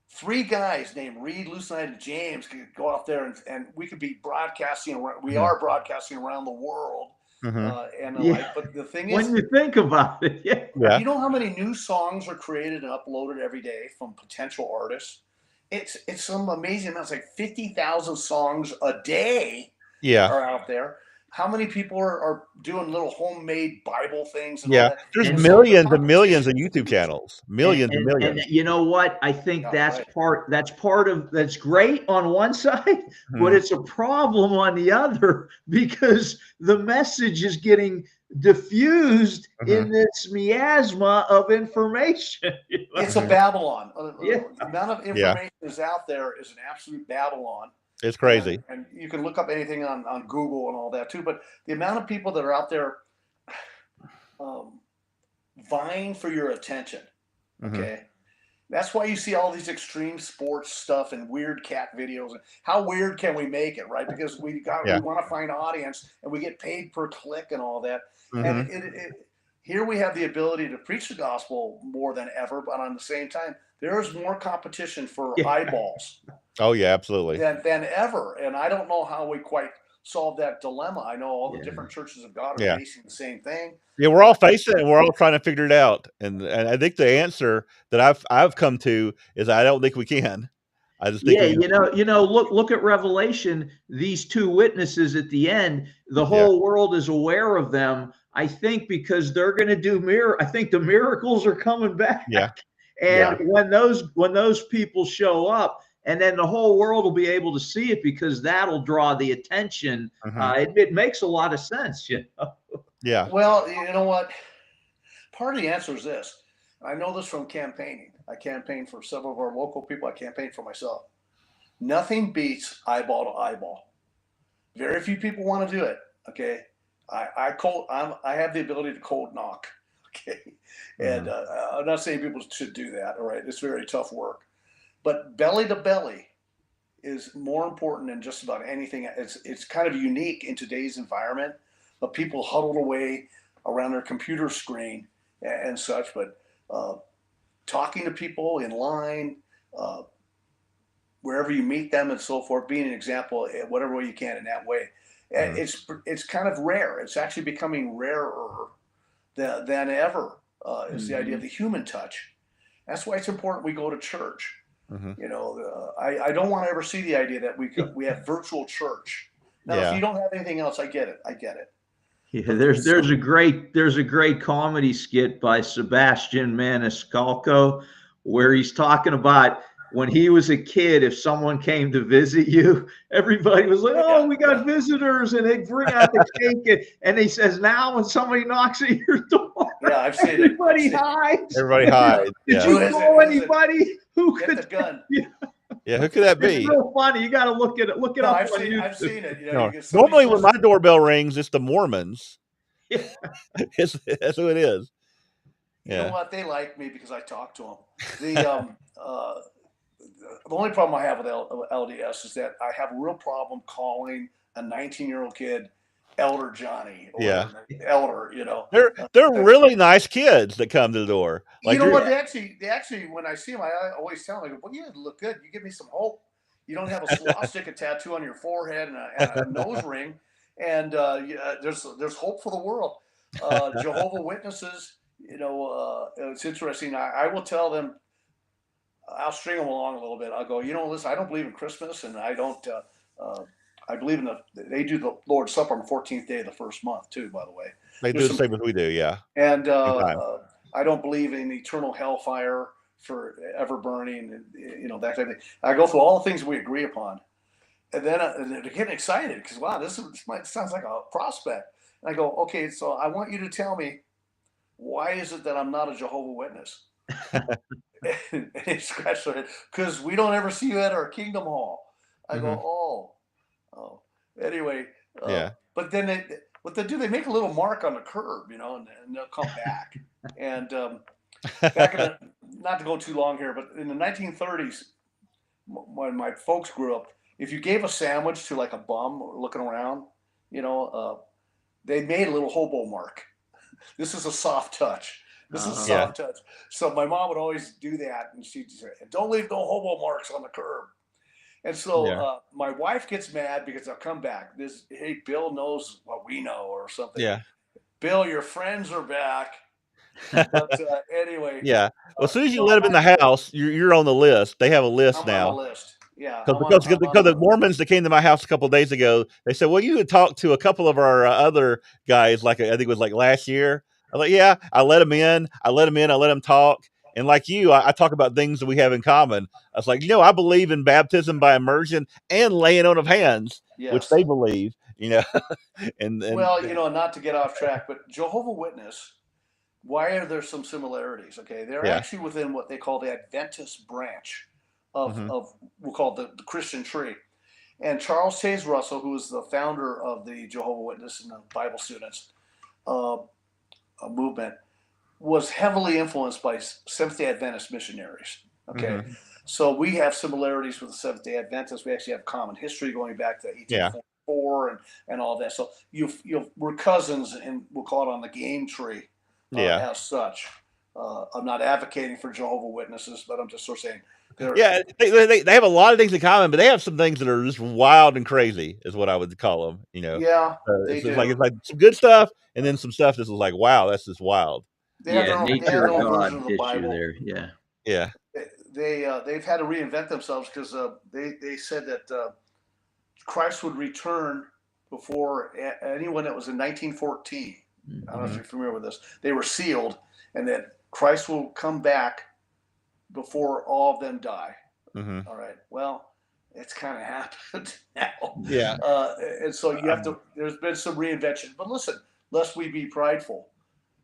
3 guys named Reed, Lucenite, and James could go out there and we could be broadcasting. We are broadcasting around the world. And the like. But the thing is, when you think about it, you know how many new songs are created and uploaded every day from potential artists? It's some amazing amounts, like 50,000 songs a day are out there. How many people are doing little homemade Bible things? And all that? There's millions and millions of YouTube channels. Millions and millions. And you know what? I think that's great on one side, but it's a problem on the other because the message is getting diffused in this miasma of information. It's a Babylon. The amount of information is out there is an absolute Babylon. It's crazy. And you can look up anything on Google and all that too. But the amount of people that are out there vying for your attention, okay? That's why you see all these extreme sports stuff and weird cat videos. And how weird can we make it, right? Because we want to find audience and we get paid per click and all that. And here we have the ability to preach the gospel more than ever, but on the same time, there is more competition for eyeballs. Oh yeah, absolutely. Than ever. And I don't know how we quite solve that dilemma. I know all the different churches of God are facing the same thing. Yeah, we're all facing it. We're all trying to figure it out. And I think the answer that I've come to is I don't think we can. I just think look at Revelation, these 2 witnesses at the end, the whole world is aware of them. I think because they're going to do I think the miracles are coming back. And when those people show up, and then the whole world will be able to see it because that'll draw the attention. It makes a lot of sense, Yeah. Well, you know what? Part of the answer is this. I know this from campaigning. I campaigned for several of our local people. I campaigned for myself. Nothing beats eyeball to eyeball. Very few people want to do it. Okay. I have the ability to cold knock. Okay. And I'm not saying people should do that. All right. It's very tough work. But belly to belly is more important than just about anything. It's kind of unique in today's environment of people huddled away around their computer screen and such. But talking to people in line, wherever you meet them and so forth, being an example, whatever way you can in that way. It's kind of rare. It's actually becoming rarer than ever. Is the idea of the human touch. That's why it's important we go to church. You know, I don't want to ever see the idea that we have virtual church. Now, if you don't have anything else, I get it. I get it. Yeah, there's a great comedy skit by Sebastian Maniscalco where he's talking about when he was a kid, if someone came to visit you, everybody was like, "Oh, we got visitors," and they bring out the cake, and he says, "Now when somebody knocks at your door, I've seen everybody hides. Everybody hides. Did you know anybody who get could the gun? Yeah, who could that be? It's real funny. You got to look it up. I've seen it. You know, normally when my doorbell rings, it's the Mormons. Yeah. That's who it is. You know what? They like me because I talk to them. The only problem I have with LDS is that I have a real problem calling a 19-year-old kid Elder Johnny or Elder. You know, they're really nice kids that come to the door. Like, you know what? They actually, when I see them, I always tell them, I go, "Well, you look good. You give me some hope. You don't have a swastika tattoo on your forehead and a nose ring, and there's hope for the world." Jehovah's Witnesses, you know, it's interesting. I will tell them, I'll string them along a little bit. I'll go, you know, listen, I don't believe in Christmas, and I don't. I believe in they do the Lord's Supper on the 14th day of the first month too. By the way, they do the same as we do, yeah. And I don't believe in eternal hellfire for ever burning, and you know, that type of thing. I go through all the things we agree upon, and then they're getting excited because wow, this sounds like a prospect. And I go, okay, so I want you to tell me, why is it that I'm not a Jehovah's Witness? And he scratched their head, because we don't ever see you at our Kingdom Hall. I go, oh. Anyway, but then what they do, they make a little mark on the curb, you know, and they'll come back. And back in not to go too long here, but in the 1930s, when my folks grew up, if you gave a sandwich to like a bum looking around, you know, they made a little hobo mark. This is a soft touch. This is a soft touch. So my mom would always do that, and she'd say, "Don't leave no hobo marks on the curb." And so my wife gets mad because I'll come back. Hey, Bill knows what we know or something. Yeah. Bill, your friends are back. But anyway. Yeah. Well, as soon as you let them in the house, you're on the list. They have a list now. On the list. Yeah. Because the Mormons that came to my house a couple of days ago, they said, well, you could talk to a couple of our other guys, like I think it was like last year. I was like, yeah, I let them in. I let them talk. And like you, I talk about things that we have in common. I was like, you know, I believe in baptism by immersion and laying on of hands, which they believe, you know. and well, you know, not to get off track, but Jehovah's Witness, why are there some similarities? Okay, they're actually within what they call the Adventist branch of we'll call it the Christian tree. And Charles Taze Russell, who is the founder of the Jehovah's Witness and the Bible Students movement, was heavily influenced by Seventh-day Adventist missionaries. Okay, so we have similarities with the Seventh-day Adventists. We actually have common history going back to 1844 and all that. So we're cousins, and we'll call it on the game tree as such. I'm not advocating for Jehovah's Witnesses, but I'm just sort of saying. They have a lot of things in common, but they have some things that are just wild and crazy, is what I would call them. You know, it's like some good stuff, and then some stuff that's like, wow, that's just wild. Nature of God issue there. Yeah. They've had to reinvent themselves because they said that Christ would return before anyone that was in 1914. I don't know if you're familiar with this. They were sealed, and that Christ will come back before all of them die. All right. Well, it's kind of happened now. Yeah. And so you have to. There's been some reinvention, but listen, lest we be prideful,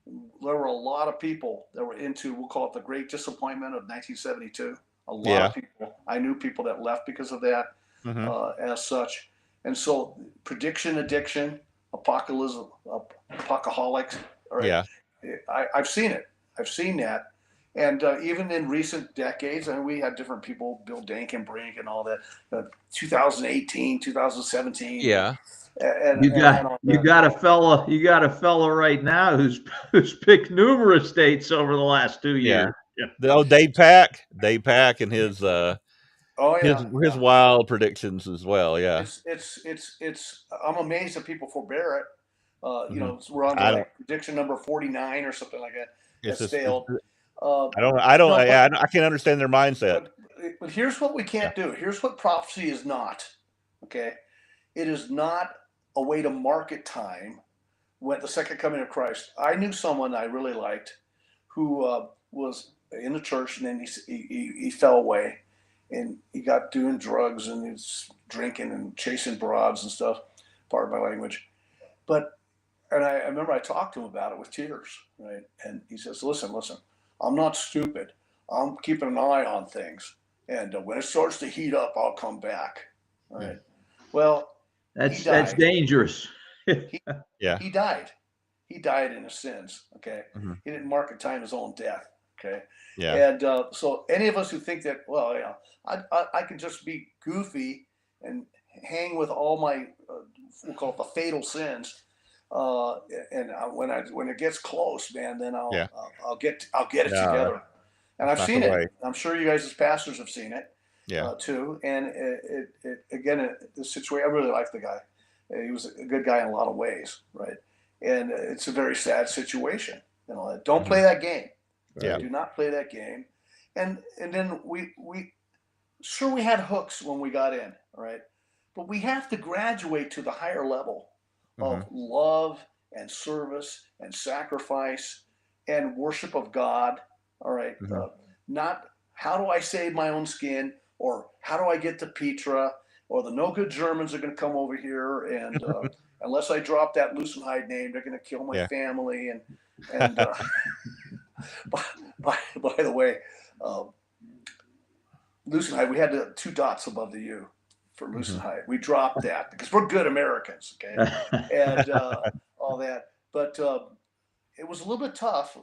there were a lot of people that were into, we'll call it the Great Disappointment of 1972. A lot of people. I knew people that left because of that, as such. And so, prediction addiction, apocalypse, apocalypse. Right? Yeah. I've seen it. I've seen that. And even in recent decades, I mean, we had different people, Bill Dankenbrink and all that, 2018, 2017, Yeah. and all You that. got a fella right now who's picked numerous states over the last 2 years. Yeah. The old Dave Pack and his Oh yeah, his wild predictions as well. Yeah. it's. I'm amazed that people forbear it. You Mhm. know, we're on to I don't. like prediction number 49 or something like that. It's That's just. It's, failed. Uh, I don't. no, I can't understand their mindset. but here's what we Yeah. can't do. Here's what prophecy is not. Okay, it is not a way to market time when the second coming of Christ. I knew someone I really liked who was in the church, and then he fell away, and he got doing drugs and he's drinking and chasing broads and stuff. Pardon my language, but and I remember I talked to him about it with tears, right? And he says, "Listen, I'm not stupid. I'm keeping an eye on things, and when it starts to heat up, I'll come back." All right. Well, he That's died. dangerous. He Yeah. he died. He died in his sins. Okay. Mhm. He didn't mark a time his own death. Okay. Yeah. And so any of us who think that, well, yeah, I can just be goofy and hang with all my we'll call it the fatal sins. And when it gets close, man, then Yeah. I'll get it No, together. And that's I've not the seen it. way. I'm sure you guys as pastors have seen it Yeah. too. And the situation. I really like the guy. He was a good guy in a lot of ways, right? And it's a very sad situation. You know, don't play Mhm. that game. Yeah. Do not play that game. And then we sure we had hooks when we got in, all right? But we have to graduate to the higher level of Mhm. love and service and sacrifice and worship of God, all right? Mhm. Not how do I save my own skin or how do I get to Petra or the no good Germans are going to come over here and unless I drop that Lucenhide name, they're going to kill my Yeah. family and by the way, uh, Lucenhide, we had the two dots above the U for Mhm. Lucenhide. We dropped that because we're good Americans, okay, and all that. But it was a little bit tough.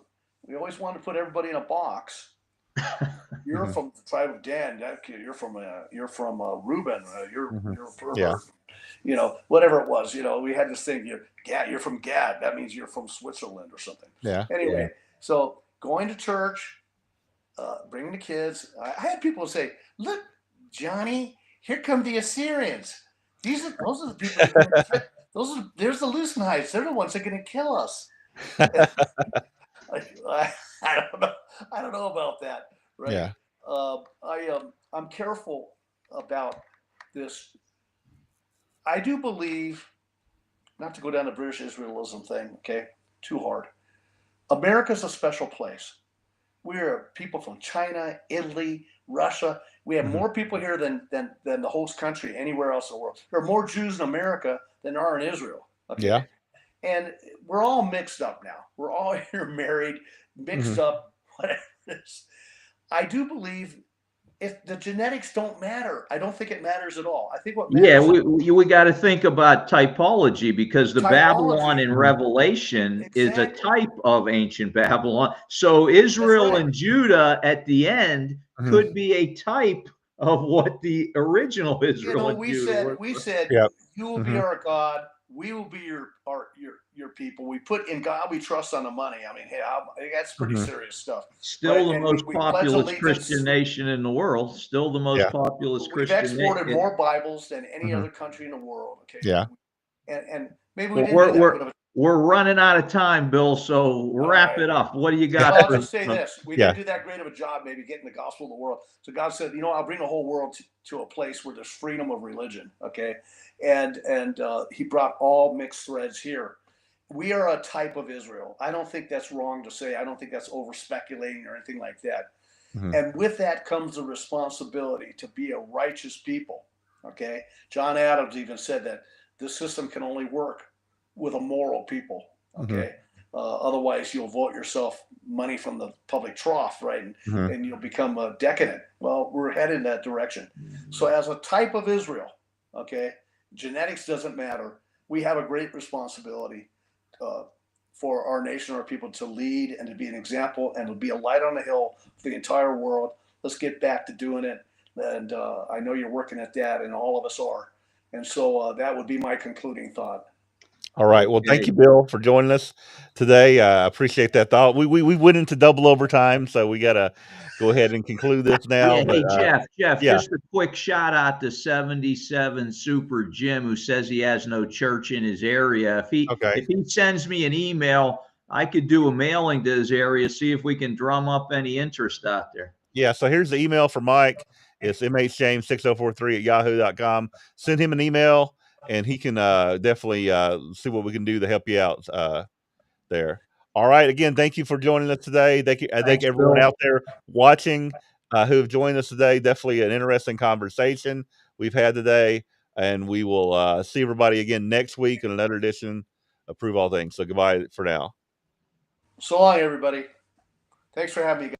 We always wanted to put everybody in a box. You're Mhm. from the tribe of Dan. You're from Reuben. Mhm. You're Yeah. Herbert. You know, whatever it was. You know, we had this thing. You're from Gad. That means you're from Switzerland or something. Yeah. Anyway, so going to church, bringing the kids. I had people say, "Look, Johnny, here come the Assyrians. Those are the people. There's the Lucenhites. They're the ones that are going to kill us." I don't know. I don't know about that, right? Yeah. I'm careful about this. I do believe not to go down the British Israelism thing. Okay, too hard. America's a special place. We're people from China, Italy, Russia. We have Mhm. more people here than the host country anywhere else in the world. There are more Jews in America than there are in Israel. Yeah. Okay, and we're all mixed up now. We're all here married, mixed Mhm. up, whatever it is. I do believe if the genetics don't matter, I don't think it matters at all. I think what Yeah, matters is we got to think about typology because the Babylon typology. in Mhm. Revelation is a Exactly. type of ancient Babylon. So That's Israel right. and Judah at the end Mhm. could be a type of what the original You Israel know, and Judah were. we said Yep. you will be Mhm. our God, we will be your people. We put in God we trust on the money. I mean, hey, that's pretty Mhm. serious stuff, right? Still the And most we pledge populous Christian allegiance. nation in the world. Still the most Yeah. populous We've Christian exported nation. more Bibles than any Mhm. other country in the world. Okay, Yeah. and maybe we Well, didn't do that good of a. we're running out of time, Bill. So All wrap right. it up. What do you Well, got I'll for? just say this: we Yeah. didn't do that great of a job, maybe getting the gospel to the world. So God said, you know, I'll bring the whole world to a place where there's freedom of religion. Okay, and He brought all mixed threads here. We are a type of Israel. I don't think that's wrong to say. I don't think that's over speculating or anything like that. Mhm. And with that comes the responsibility to be a righteous people. Okay, John Adams even said that the system can only work with a moral people. Mhm. Okay, otherwise you'll vote yourself money from the public trough, right? Mhm. And you'll become a decadent. Well, we're headed in that direction. So as a type of Israel, okay, genetics doesn't matter. We have a great responsibility uh, for our nation, our people to lead and to be an example and to be a light on the hill for the entire world. Let's get back to doing it. And I know you're working at that, and all of us are. And so that would be my concluding thought. All right. Well, thank you, Bill, for joining us today. I appreciate that thought. We went into double overtime, so we got to go ahead and conclude this now. Yeah, but, hey, Jeff, yeah. just a quick shout out to 77 Super Jim, who says he has no church in his area. If he sends me an email, I could do a mailing to his area, see if we can drum up any interest out there. Yeah, so here's the email for Mike. It's mhjames6043@yahoo.com. Send him an email, and he can definitely see what we can do to help you out there. All right. Again, thank you for joining us today. I thank everyone Bill. out there watching who have joined us today. Definitely an interesting conversation we've had today, and we will see everybody again next week in another edition of Prove All Things. So goodbye for now. So long, everybody. Thanks for having me.